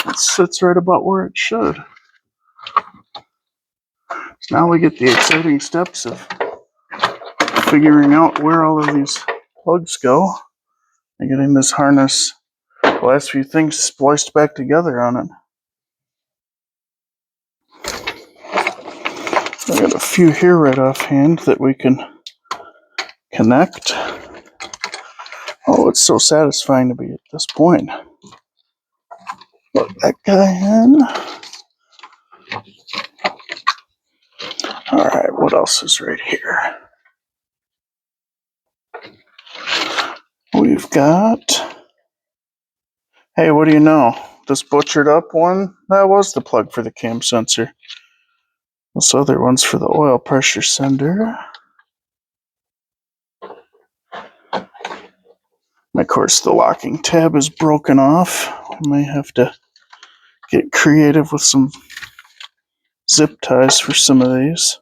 It sits right about where it should. So now we get the exciting steps of figuring out where all of these plugs go and getting this harness, the last few things spliced back together on it. I got a few here right offhand that we can connect. Oh, it's so satisfying to be at this point. Plug that guy in. Alright, what else is right here? We've got... Hey, what do you know? This butchered up one, that was the plug for the cam sensor. This other one's for the oil pressure sender. And of course, the locking tab is broken off. I may have to get creative with some zip ties for some of these.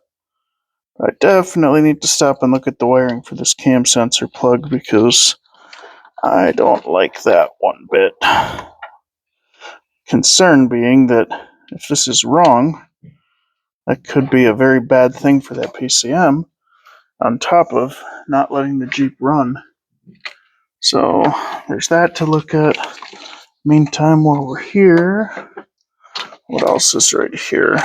I definitely need to stop and look at the wiring for this cam sensor plug because I don't like that one bit. Concern being that if this is wrong, that could be a very bad thing for that PCM, on top of not letting the Jeep run. So there's that to look at. Meantime, while we're here, what else is right here?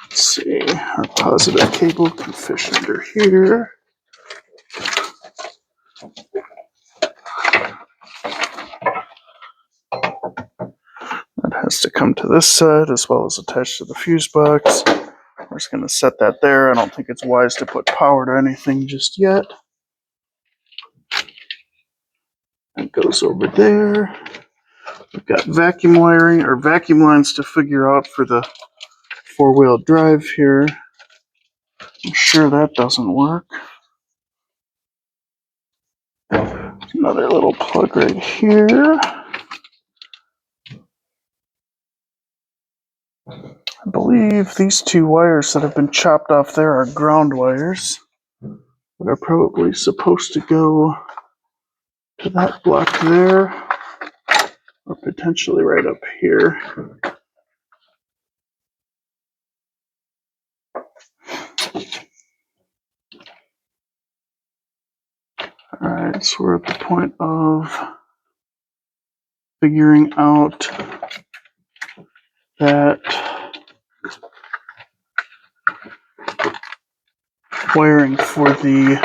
Let's see, our positive cable can fish under here. That has to come to this side as well as attached to the fuse box. We're just going to set that there. I don't think it's wise to put power to anything just yet. It goes over there. We've got vacuum wiring or vacuum lines to figure out for the four-wheel drive here. I'm sure that doesn't work. Another little plug right here. I believe these two wires that have been chopped off there are ground wires that are probably supposed to go to that block there or potentially right up here. Alright, so we're at the point of figuring out that wiring for the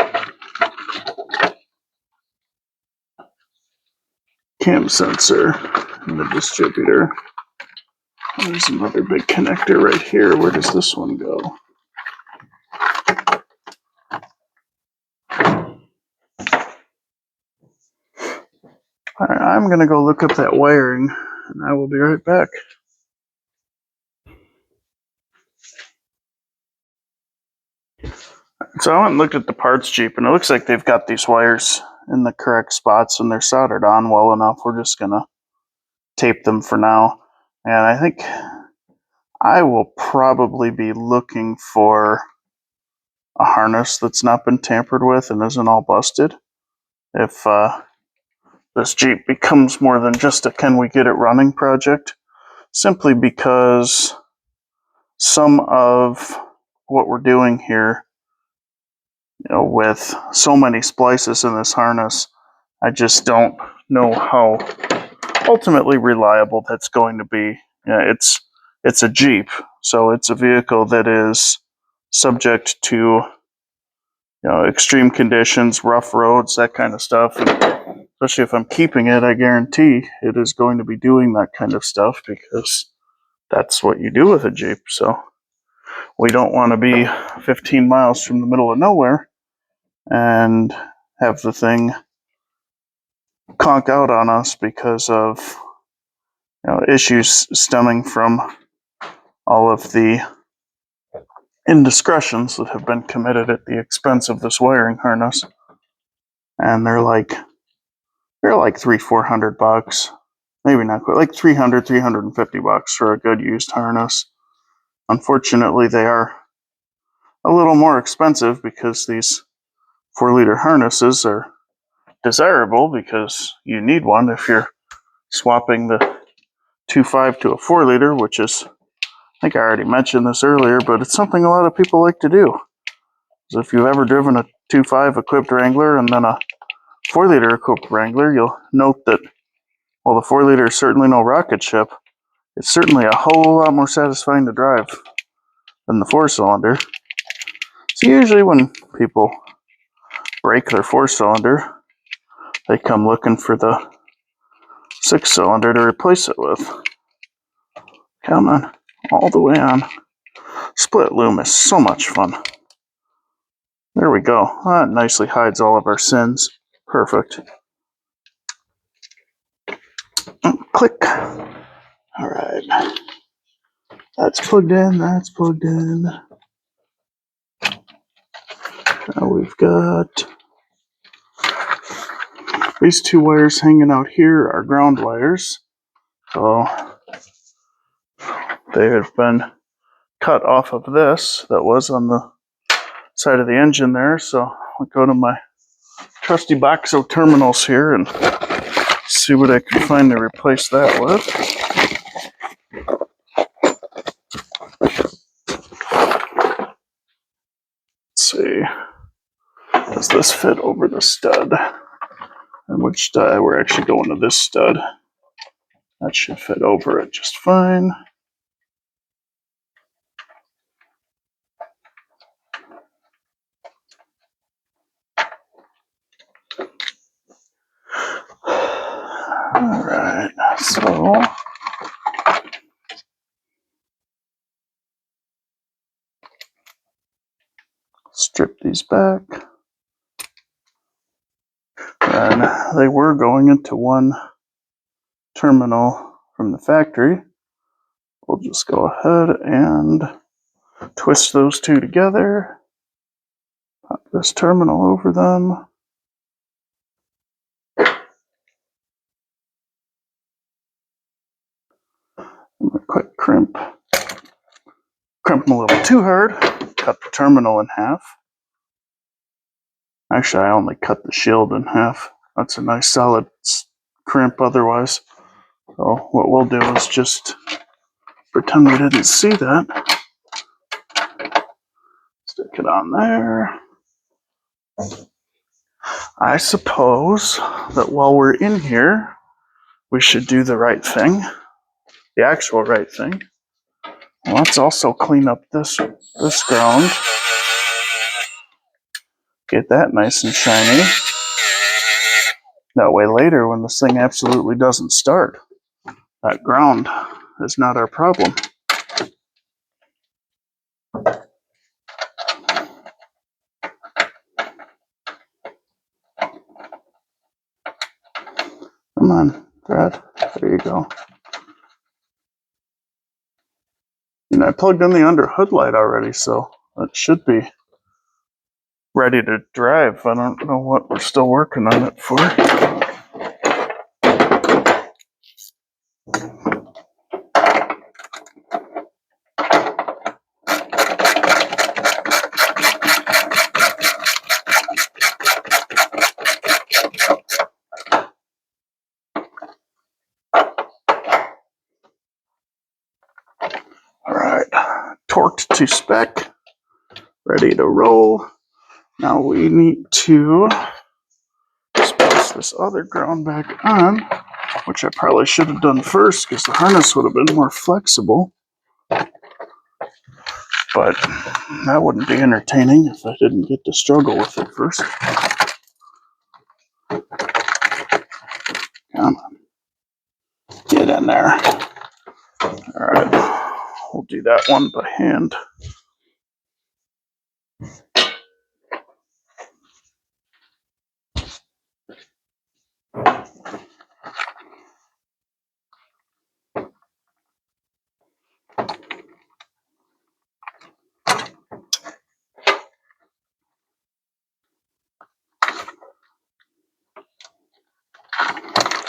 cam sensor and the distributor. There's another big connector right here. Where does this one go? Alright, I'm going to go look up that wiring and I will be right back. So I went and looked at the parts Jeep, and it looks like they've got these wires in the correct spots and they're soldered on well enough. We're just going to tape them for now. And I think I will probably be looking for a harness that's not been tampered with and isn't all busted. If this Jeep becomes more than just a can we get it running project, simply because some of what we're doing here, with so many splices in this harness, I just don't know how ultimately reliable that's going to be. It's a Jeep, so it's a vehicle that is subject to extreme conditions, rough roads, that kind of stuff. And especially if I'm keeping it, I guarantee it is going to be doing that kind of stuff because that's what you do with a Jeep. So we don't want to be 15 miles from the middle of nowhere and have the thing conk out on us because of issues stemming from all of the indiscretions that have been committed at the expense of this wiring harness. And they're like They're like $300-400. Maybe not quite, like $300-350 for a good used harness. Unfortunately, they are a little more expensive because these 4-liter harnesses are desirable because you need one if you're swapping the 2.5 to a 4-liter, which is, I think I already mentioned this earlier, but it's something a lot of people like to do. So if you've ever driven a 2.5 equipped Wrangler and then a 4-liter equipped Wrangler, you'll note that while the 4-liter is certainly no rocket ship, it's certainly a whole lot more satisfying to drive than the 4-cylinder. So usually when people break their 4-cylinder, they come looking for the 6-cylinder to replace it with. Come on, all the way on. Split loom is so much fun. There we go. That nicely hides all of our sins. Perfect. Click. All right. That's plugged in. That's plugged in. Now we've got these 2 wires hanging out here are ground wires. So they have been cut off of this that was on the side of the engine there. So I'll go to my trusty box of terminals here and see what I can find to replace that with. Let's see. Does this fit over the stud? And which stud? We're actually going to this stud. That should fit over it just fine. All right, so strip these back. And they were going into one terminal from the factory. We'll just go ahead and twist those 2 together. Pop this terminal over them. And a quick crimp. Crimp them a little too hard. Cut the terminal in half. Actually, I only cut the shield in half. That's a nice solid crimp otherwise. So what we'll do is just pretend we didn't see that. Stick it on there. I suppose that while we're in here, we should do the right thing. The actual right thing. Let's also clean up this ground. Get that nice and shiny. That way later, when this thing absolutely doesn't start, that ground is not our problem. Come on, Brad. There you go. And I plugged in the under hood light already, so it should be ready to drive. I don't know what we're still working on it for. All right, torqued to spec, ready to roll. Now we need to space this other ground back on, which I probably should have done first because the harness would have been more flexible. But that wouldn't be entertaining if I didn't get to struggle with it first. Come on. Get in there. All right. We'll do that one by hand.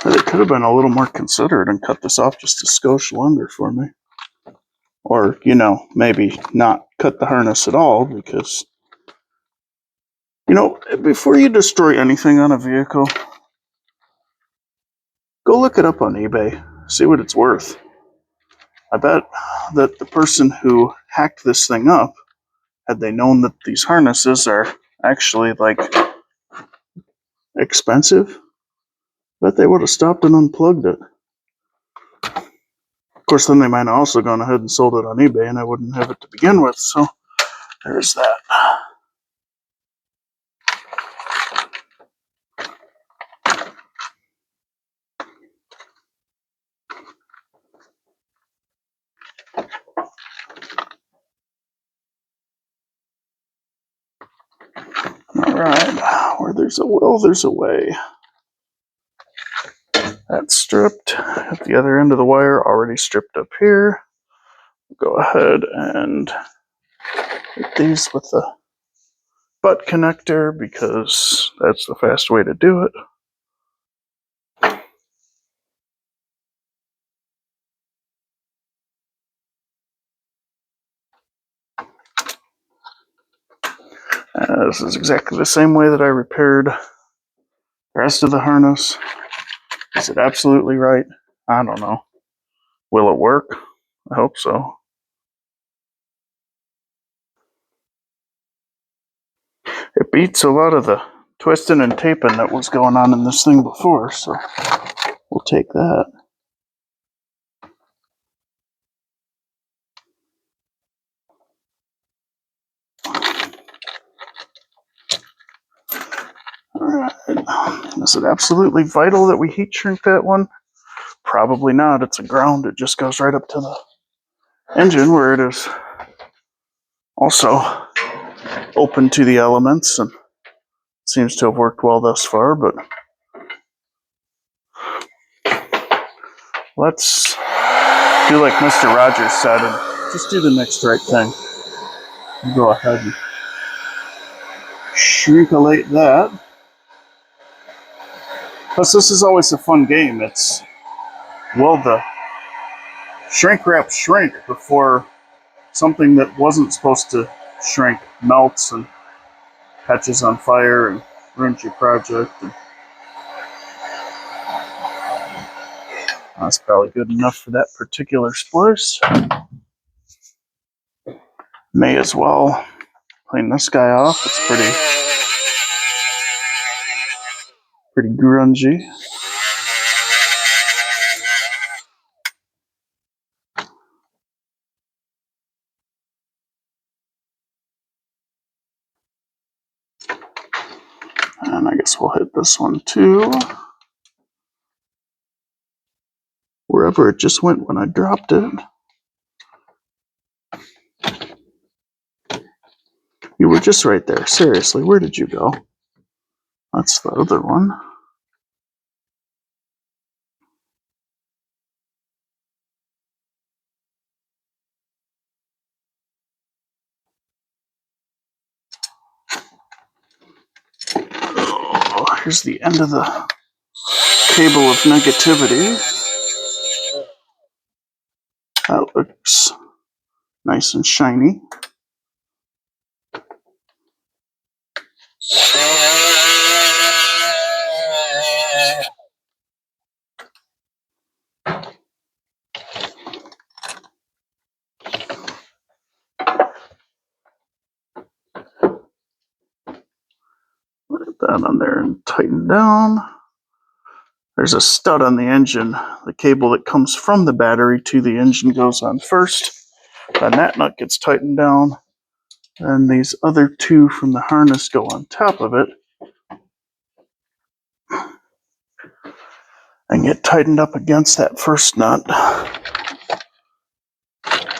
They could have been a little more considerate and cut this off just a skosh longer for me. Or, you know, maybe not cut the harness at all, because, you know, before you destroy anything on a vehicle, go look it up on eBay. See what it's worth. I bet that the person who hacked this thing up, had they known that these harnesses are actually, like, expensive, bet they would have stopped and unplugged it. Of course, then they might have also gone ahead and sold it on eBay, and I wouldn't have it to begin with, so there's that. Alright, where there's a will, there's a way. That's stripped. At the other end of the wire, already stripped up here. Go ahead and hit these with the butt connector, because that's the fast way to do it. This is exactly the same way that I repaired the rest of the harness. Is it absolutely right? I don't know. Will it work? I hope so. It beats a lot of the twisting and taping that was going on in this thing before, so we'll take that. Alright. Is it absolutely vital that we heat shrink that one? Probably not. It's a ground. It just goes right up to the engine, where it is also open to the elements, and seems to have worked well thus far, but let's do like Mr. Rogers said and just do the next right thing. Go ahead and shrinkulate that. Plus, this is always a fun game. It's, will the shrink wrap shrink before something that wasn't supposed to shrink melts and catches on fire and ruins your project. And that's probably good enough for that particular splice. May as well clean this guy off. It's pretty grungy. And I guess we'll hit this one too. Wherever it just went when I dropped it. You were just right there. Seriously, where did you go? That's the other one. Oh, here's the end of the cable of negativity. That looks nice and shiny. Put that on there and tighten down. There's a stud on the engine. The cable that comes from the battery to the engine goes on first. Then that nut gets tightened down. And these other two from the harness go on top of it and get tightened up against that first nut.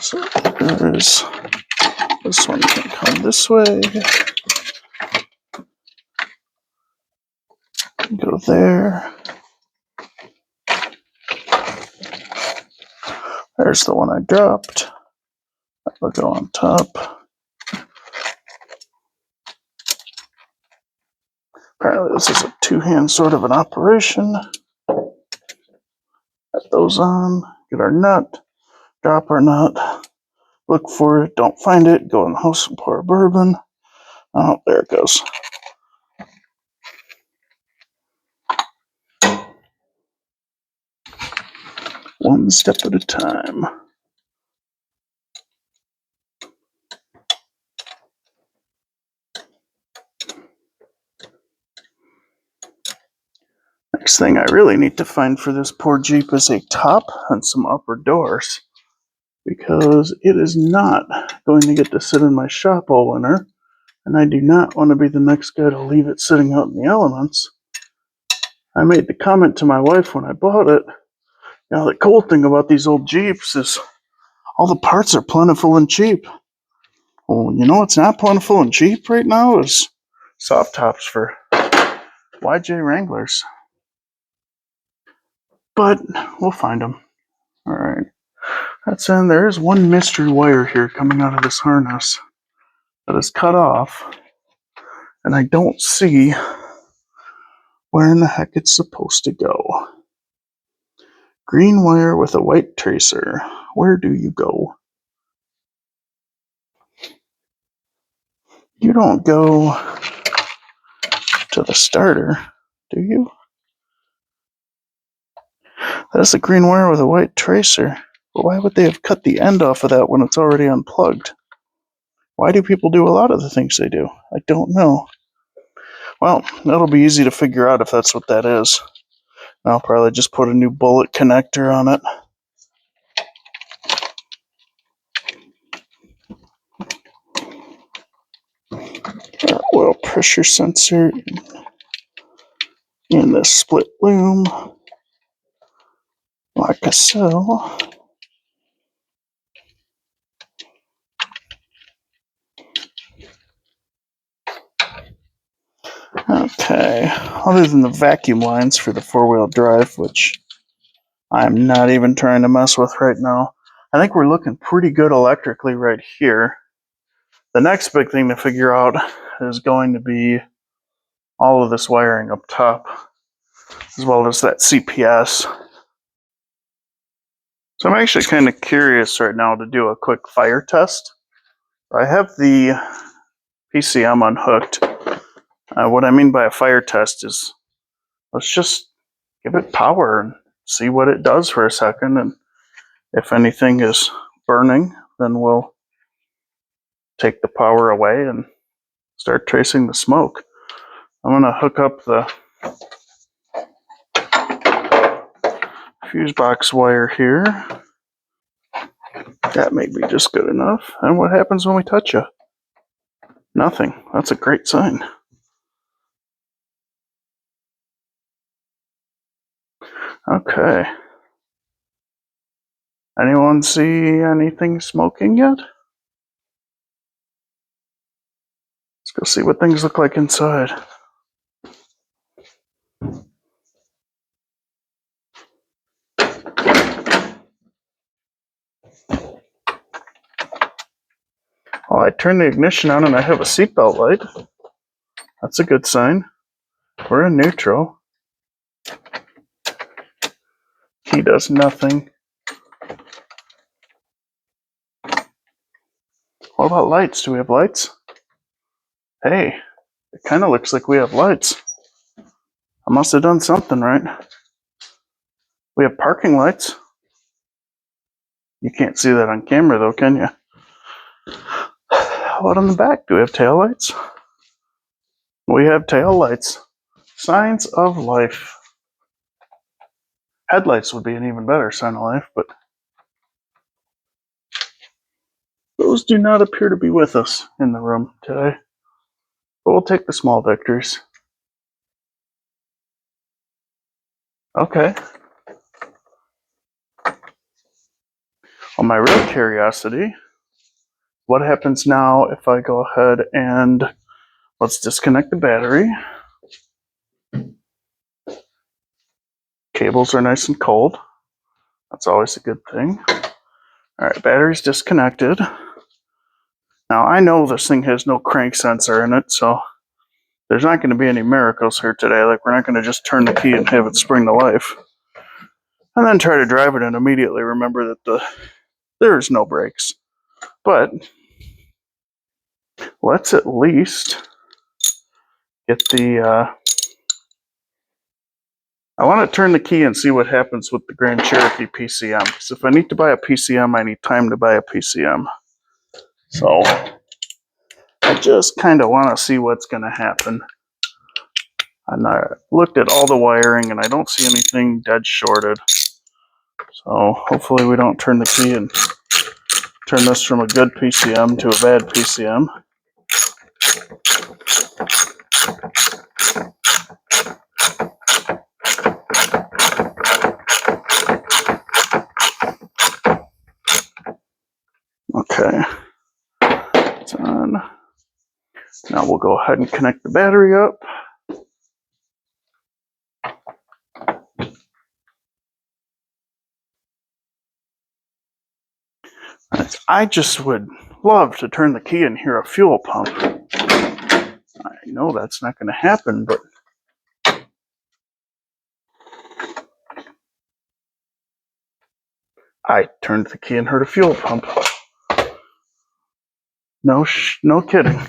So there's this one can come this way. Go there. There's the one I dropped. That will go on top. Apparently this is a two-hand sort of an operation. those on, get our nut, drop our nut, look for it, don't find it, go in the house and pour a bourbon. Oh, there it goes. One step at a time. Next thing I really need to find for this poor Jeep is a top and some upper doors, because it is not going to get to sit in my shop all winter, and I do not want to be the next guy to leave it sitting out in the elements. I made the comment to my wife when I bought it, the cool thing about these old Jeeps is all the parts are plentiful and cheap. Well, you know what's not plentiful and cheap right now is soft tops for YJ Wranglers. But we'll find them. Alright. That's in. There is one mystery wire here coming out of this harness that is cut off, and I don't see where in the heck it's supposed to go. Green wire with a white tracer. Where do you go? You don't go to the starter, do you? That's a green wire with a white tracer. But why would they have cut the end off of that when it's already unplugged? Why do people do a lot of the things they do? I don't know. Well, that'll be easy to figure out if that's what that is. I'll probably just put a new bullet connector on it. Oil pressure sensor in the split loom, like so. Okay, other than the vacuum lines for the four-wheel drive, which I'm not even trying to mess with right now, I think we're looking pretty good electrically right here. The next big thing to figure out is going to be all of this wiring up top, as well as that CPS. So I'm actually kind of curious right now to do a quick fire test. I have the PCM unhooked. What I mean by a fire test is, let's just give it power and see what it does for a second, and if anything is burning, then we'll take the power away and start tracing the smoke. I'm going to hook up the fuse box wire here. That may be just good enough. And what happens when we touch it? Nothing. That's a great sign. Okay. Anyone see anything smoking yet? Let's go see what things look like inside. Well, I turned the ignition on and I have a seatbelt light. That's a good sign. We're in neutral. He does nothing. What about lights? Do we have lights? Hey, it kind of looks like we have lights. I must have done something right. We have parking lights. You can't see that on camera though, can you? How about on the back? Do we have tail lights? We have tail lights. Signs of life. Headlights would be an even better sign of life, but those do not appear to be with us in the room today. But we'll take the small victories. Okay. Well, my real curiosity, what happens now if I go ahead and let's disconnect the battery. Cables are nice and cold. That's always a good thing. All right, battery's disconnected. Now, I know this thing has no crank sensor in it, so there's not going to be any miracles here today. Like, we're not going to just turn the key and have it spring to life. and then try to drive it and immediately remember that there's no brakes. But let's at least get the, I want to turn the key and see what happens with the Grand Cherokee PCM. Because if I need to buy a PCM, I need time to buy a PCM. So I just kind of want to see what's going to happen. And I looked at all the wiring and I don't see anything dead shorted. So hopefully we don't turn the key and turn this from a good PCM to a bad PCM. Okay, it's on. Now we'll go ahead and connect the battery up. I just would love to turn the key and hear a fuel pump. I know that's not going to happen, but I turned the key and heard a fuel pump. No kidding.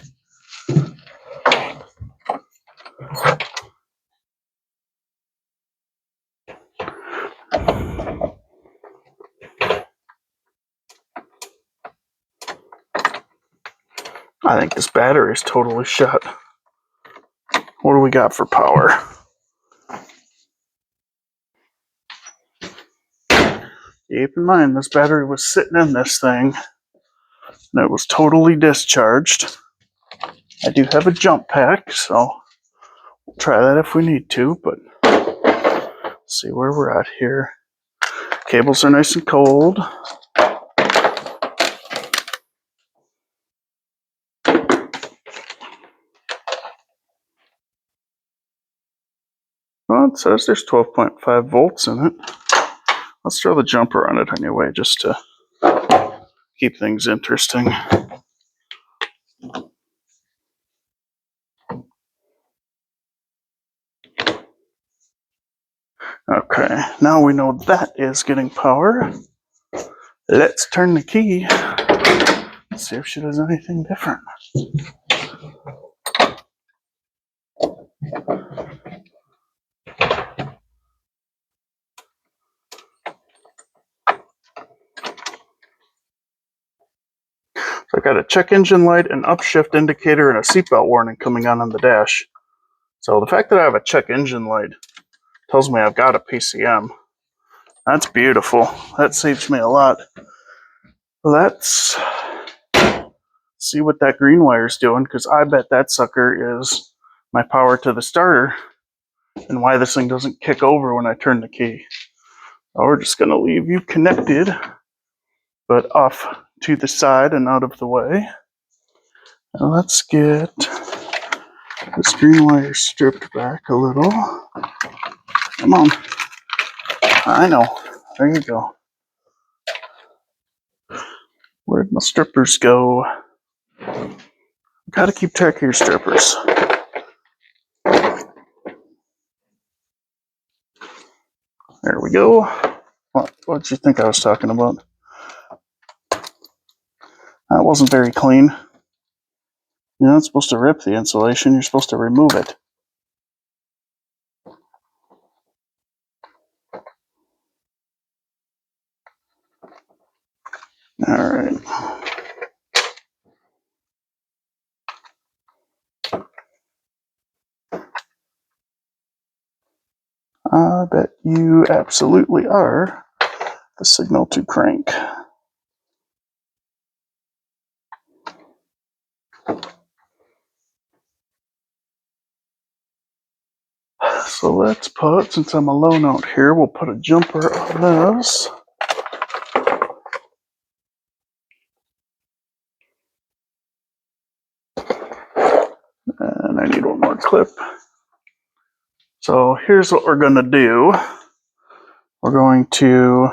I think this battery is totally shut. What do we got for power? Keep in mind, this battery was sitting in this thing, and it was totally discharged. I do have a jump pack, so we'll try that if we need to, but let's see where we're at here. Cables are nice and cold. Well, it says there's 12.5 volts in it. Let's throw the jumper on it anyway, just to keep things interesting. Okay, now we know that is getting power. Let's turn the key. Let's see if she does anything different. So I got a check engine light, an upshift indicator, and a seatbelt warning coming on the dash. So the fact that I have a check engine light tells me I've got a PCM. That's beautiful. That saves me a lot. Let's see what that green wire is doing, because I bet that sucker is my power to the starter and why this thing doesn't kick over when I turn the key. So we're just going to leave you connected, but off to the side and out of the way. Now let's get this green wire stripped back a little. Come on. I know. There you go. Where'd my strippers go? Gotta keep track of your strippers. There we go. What'd you think I was talking about? That wasn't very clean. You're not supposed to rip the insulation, you're supposed to remove it. Alright. I bet you absolutely are the signal to crank. So let's put, since I'm a low note here, we'll put a jumper on this. And I need one more clip. So here's what we're going to do. We're going to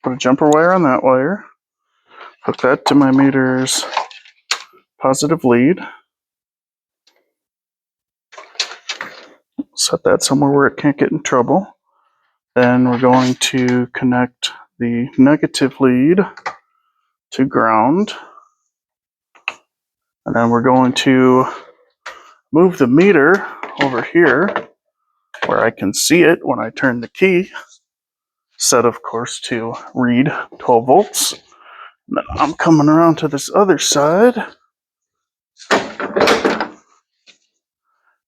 put a jumper wire on that wire, hook that to my meter's positive lead, set that somewhere where it can't get in trouble. Then we're going to connect the negative lead to ground. And then we're going to move the meter over here where I can see it when I turn the key. Set, of course, to read 12 volts. And then I'm coming around to this other side.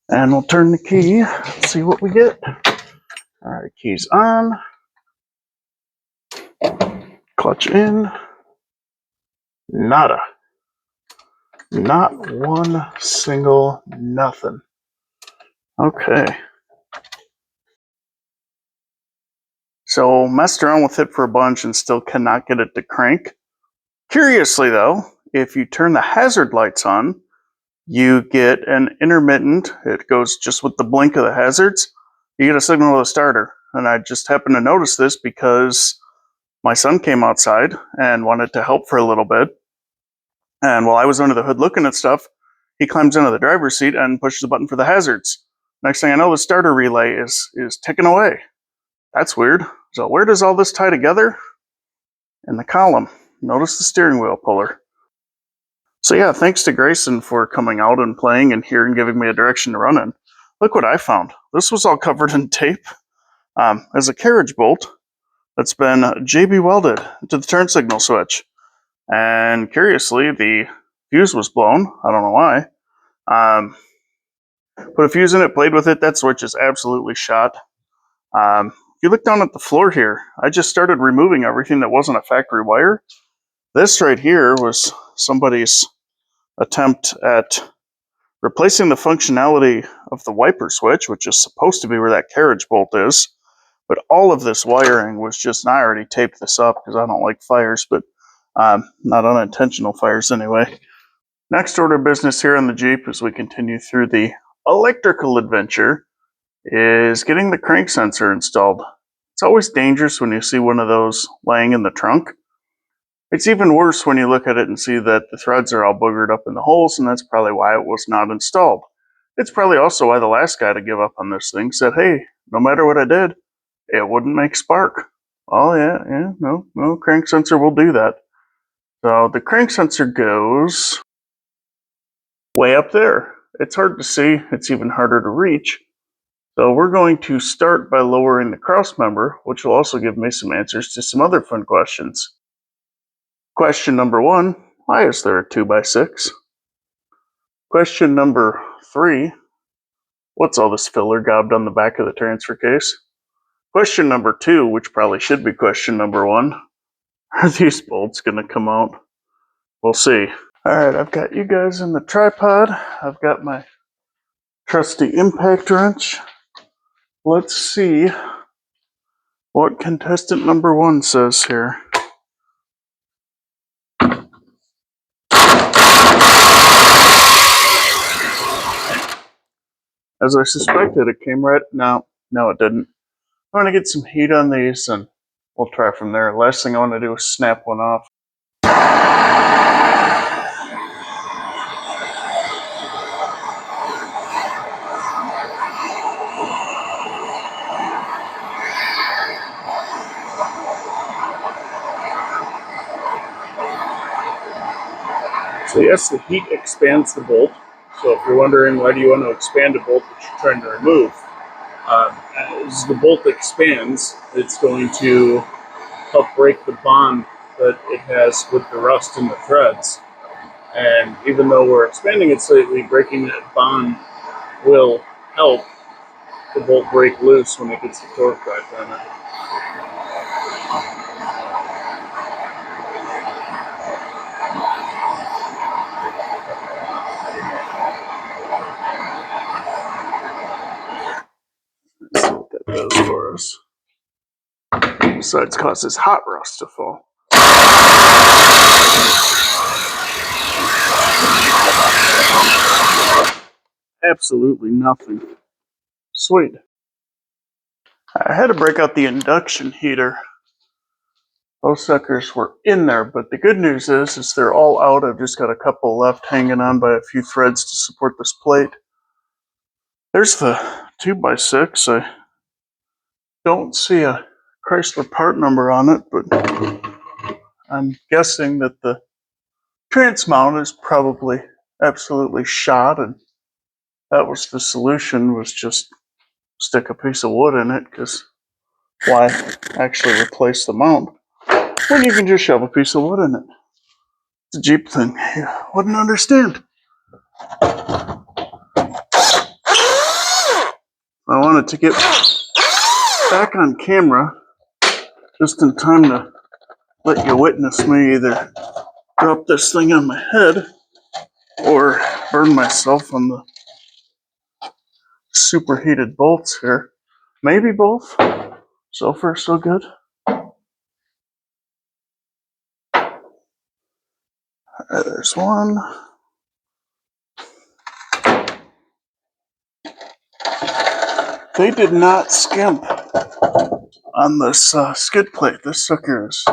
And we'll turn the key, see what we get. All right, key's on. Clutch in. Nada. Not one single nothing. Okay. So messed around with it for a bunch and still cannot get it to crank. Curiously though, if you turn the hazard lights on, you get an intermittent, it goes just with the blink of the hazards, you get a signal of the starter. And I just happened to notice this because my son came outside and wanted to help for a little bit. And while I was under the hood looking at stuff, he climbs into the driver's seat and pushes the button for the hazards. Next thing I know, the starter relay is ticking away. That's weird. So where does all this tie together? In the column. Notice the steering wheel puller. So yeah, thanks to Grayson for coming out and playing and here and giving me a direction to run in. Look what I found. This was all covered in tape as a carriage bolt that's been JB welded to the turn signal switch. And curiously, the fuse was blown. I don't know why. Put a fuse in it, played with it. That switch is absolutely shot. If you look down at the floor here, I just started removing everything that wasn't a factory wire. This right here was somebody's attempt at replacing the functionality of the wiper switch, which is supposed to be where that carriage bolt is. But all of this wiring was just, and I already taped this up because I don't like fires, but not unintentional fires anyway. Next order of business here on the Jeep as we continue through the electrical adventure is getting the crank sensor installed. It's always dangerous when you see one of those laying in the trunk. It's even worse when you look at it and see that the threads are all boogered up in the holes, and that's probably why it was not installed. It's probably also why the last guy to give up on this thing said, hey, no matter what I did, it wouldn't make spark. Oh yeah, no, crank sensor will do that. So the crank sensor goes way up there. It's hard to see, it's even harder to reach. So we're going to start by lowering the cross member, which will also give me some answers to some other fun questions. Question number 1, why is there a 2x6? Question number 3, what's all this filler gobbed on the back of the transfer case? Question number 2, which probably should be question number 1, are these bolts going to come out? We'll see. Alright, I've got you guys in the tripod. I've got my trusty impact wrench. Let's see what contestant number 1 says here. As I suspected, it came right... No, it didn't. I'm going to get some heat on these and we'll try from there. Last thing I want to do is snap one off. So yes, the heat expands the bolt. So if you're wondering why do you want to expand a bolt that you're trying to remove, as the bolt expands, it's going to help break the bond that it has with the rust in the threads. And even though we're expanding it slightly, breaking that bond will help the bolt break loose when it gets the torque back on it. Let's see what that does for us. Besides causes hot rust to fall. Absolutely nothing. Sweet. I had to break out the induction heater. Those suckers were in there, but the good news is they're all out. I've just got a couple left hanging on by a few threads to support this plate. There's the 2x6. I Don't see a Chrysler part number on it, but I'm guessing that the trans mount is probably absolutely shot, and that was the solution, was just stick a piece of wood in it, because why actually replace the mount when you can just shove a piece of wood in it? It's a Jeep thing. You wouldn't understand. I wanted to get back on camera just in time to let you witness me either drop this thing on my head or burn myself on the superheated bolts here. Maybe both. So far, so good. There's one. They did not skimp on this skid plate. This sucker is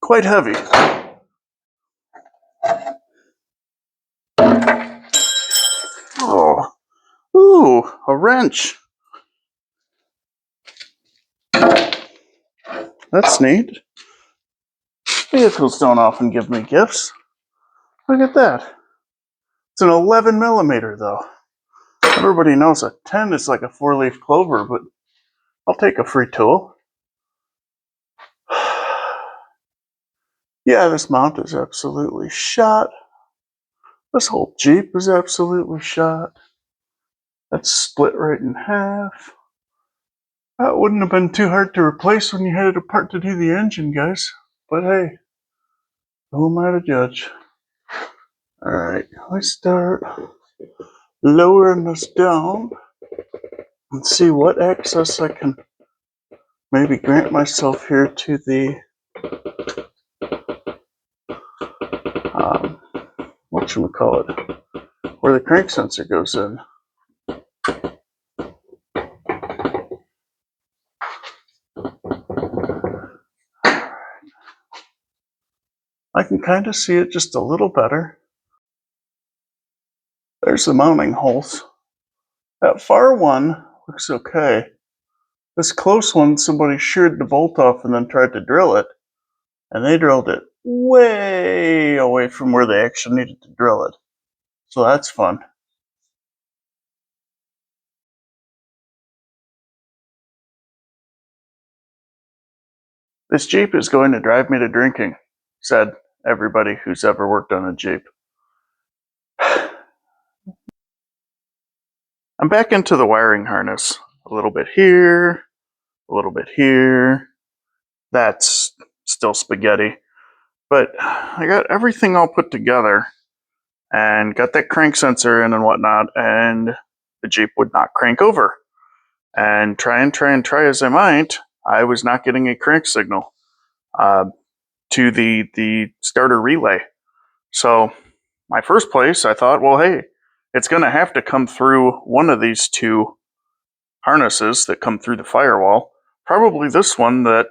quite heavy. Oh, ooh, a wrench. That's neat. Vehicles don't often give me gifts. Look at that. It's an 11 millimeter though. Everybody knows a 10 is like a 4-leaf clover, but I'll take a free tool. Yeah, this mount is absolutely shot. This whole Jeep is absolutely shot. That's split right in half. That wouldn't have been too hard to replace when you had it apart to do the engine, guys. But hey, who am I to judge? Alright, let's start lowering this down and see what access I can maybe grant myself here to the whatchamacallit, where the crank sensor goes in. I can kind of see it just a little better. There's the mounting holes. That far one looks okay. This close one, somebody sheared the bolt off and then tried to drill it, and they drilled it way away from where they actually needed to drill it. So that's fun. This Jeep is going to drive me to drinking, said everybody who's ever worked on a Jeep. I'm back into the wiring harness. A little bit here, a little bit here. That's still spaghetti. But I got everything all put together and got that crank sensor in and whatnot, and the Jeep would not crank over. And try as I might, I was not getting a crank signal to the starter relay. So my first place, I thought, well, hey, it's going to have to come through one of these two harnesses that come through the firewall. Probably this one that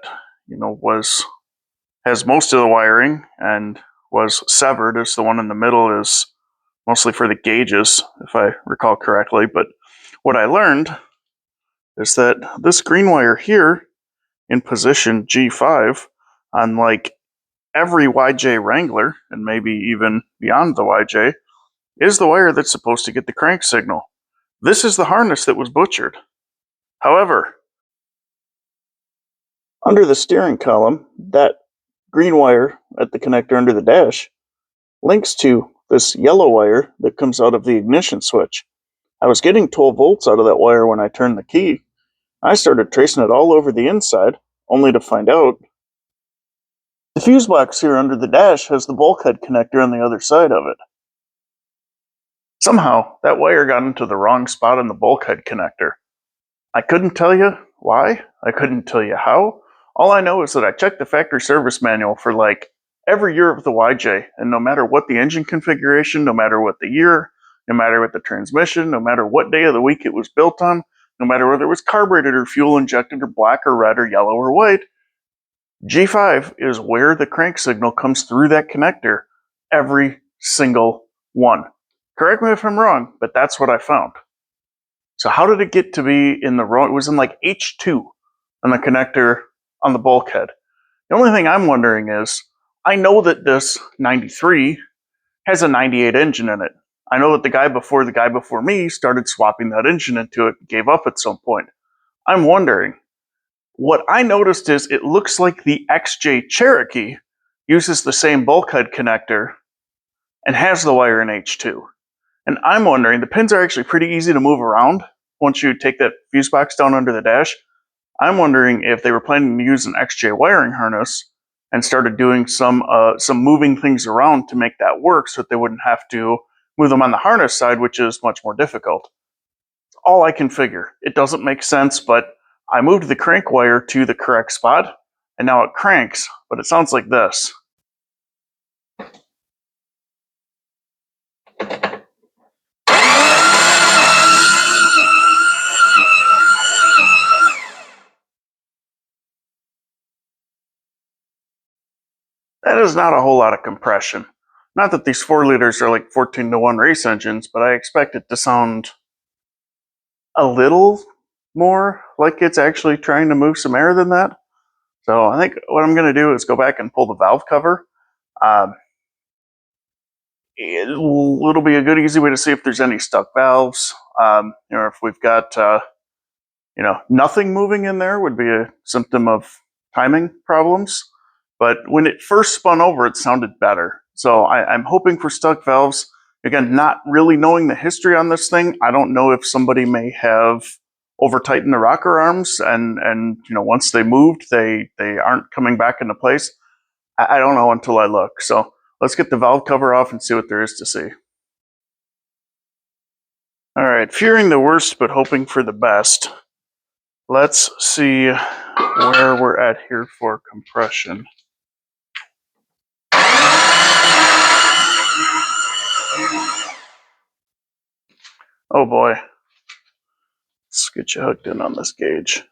has most of the wiring and was severed, as the one in the middle is mostly for the gauges, if I recall correctly. But what I learned is that this green wire here in position G5 on like every YJ Wrangler, and maybe even beyond the YJ, is the wire that's supposed to get the crank signal. This is the harness that was butchered. However, under the steering column, that green wire at the connector under the dash links to this yellow wire that comes out of the ignition switch. I was getting 12 volts out of that wire when I turned the key. I started tracing it all over the inside, only to find out the fuse box here under the dash has the bulkhead connector on the other side of it. Somehow, that wire got into the wrong spot in the bulkhead connector. I couldn't tell you why. I couldn't tell you how. All I know is that I checked the factory service manual for like every year of the YJ, and no matter what the engine configuration, no matter what the year, no matter what the transmission, no matter what day of the week it was built on, no matter whether it was carbureted or fuel injected or black or red or yellow or white, G5 is where the crank signal comes through that connector every single one. Correct me if I'm wrong, but that's what I found. So how did it get to be in the wrong? It was in like H2 on the connector on the bulkhead. The only thing I'm wondering is, I know that this 93 has a 98 engine in it. I know that the guy before me started swapping that engine into it, gave up at some point. I'm wondering, what I noticed is it looks like the XJ Cherokee uses the same bulkhead connector and has the wire in H2. And I'm wondering, the pins are actually pretty easy to move around once you take that fuse box down under the dash. I'm wondering if they were planning to use an XJ wiring harness and started doing some moving things around to make that work so that they wouldn't have to move them on the harness side, which is much more difficult. All I can figure. It doesn't make sense, but I moved the crank wire to the correct spot, and now it cranks, but it sounds like this. That is not a whole lot of compression. Not that these 4 liters are like 14-to-1 race engines, but I expect it to sound a little more like it's actually trying to move some air than that. So I think what I'm going to do is go back and pull the valve cover. It'll be a good, easy way to see if there's any stuck valves. If we've got nothing moving in there would be a symptom of timing problems. But when it first spun over, it sounded better. So I'm hoping for stuck valves. Again, not really knowing the history on this thing, I don't know if somebody may have over tightened the rocker arms and once they moved, they aren't coming back into place. I don't know until I look. So let's get the valve cover off and see what there is to see. All right, fearing the worst but hoping for the best. Let's see where we're at here for compression. Oh boy. Let's get you hooked in on this gauge.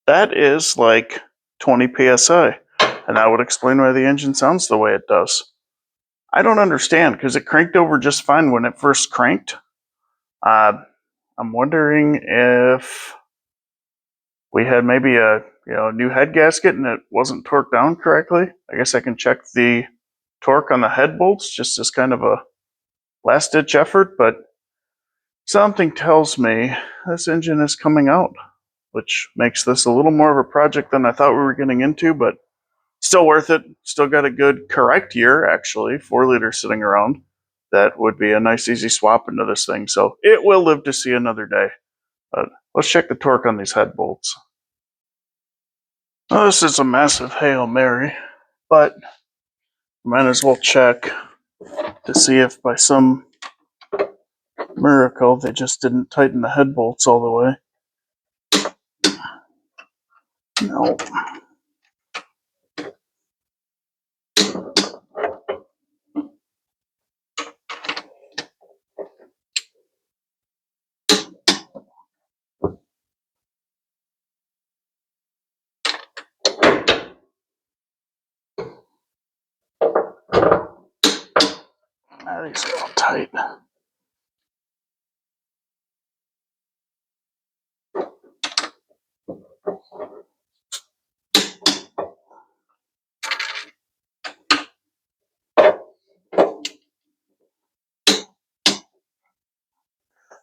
That is like 20 psi, and that would explain why the engine sounds the way it does. I don't understand, because it cranked over just fine when it first cranked. I'm wondering if we had maybe a new head gasket and it wasn't torqued down correctly. I guess I can check the torque on the head bolts just as kind of a last-ditch effort, but something tells me this engine is coming out, which makes this a little more of a project than I thought we were getting into, but still worth it. Still got a good correct year, actually, 4 liters sitting around. That would be a nice, easy swap into this thing, so it will live to see another day. But let's check the torque on these head bolts. Well, this is a massive Hail Mary, but might as well check to see if by some miracle they just didn't tighten the head bolts all the way. No. These are all tight.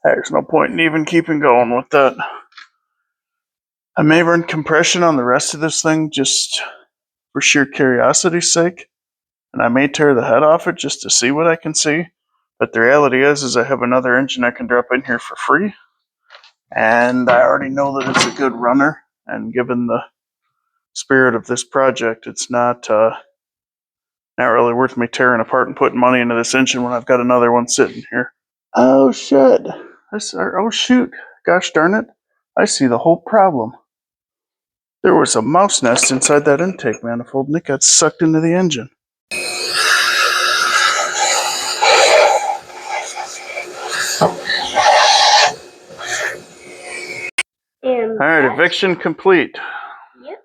There's no point in even keeping going with that. I may run compression on the rest of this thing just for sheer curiosity's sake, and I may tear the head off it just to see what I can see. But the reality is I have another engine I can drop in here for free, and I already know that it's a good runner. And given the spirit of this project, it's not really worth me tearing apart and putting money into this engine when I've got another one sitting here. Oh shit! Oh shoot! Gosh darn it! I see the whole problem. There was a mouse nest inside that intake manifold, and it got sucked into the engine. Alright, eviction complete. Yep.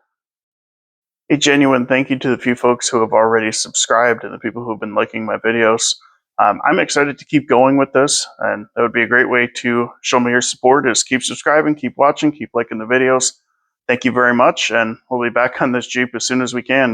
A genuine thank you to the few folks who have already subscribed and the people who have been liking my videos. I'm excited to keep going with this, and that would be a great way to show me your support is keep subscribing, keep watching, keep liking the videos. Thank you very much, and we'll be back on this Jeep as soon as we can.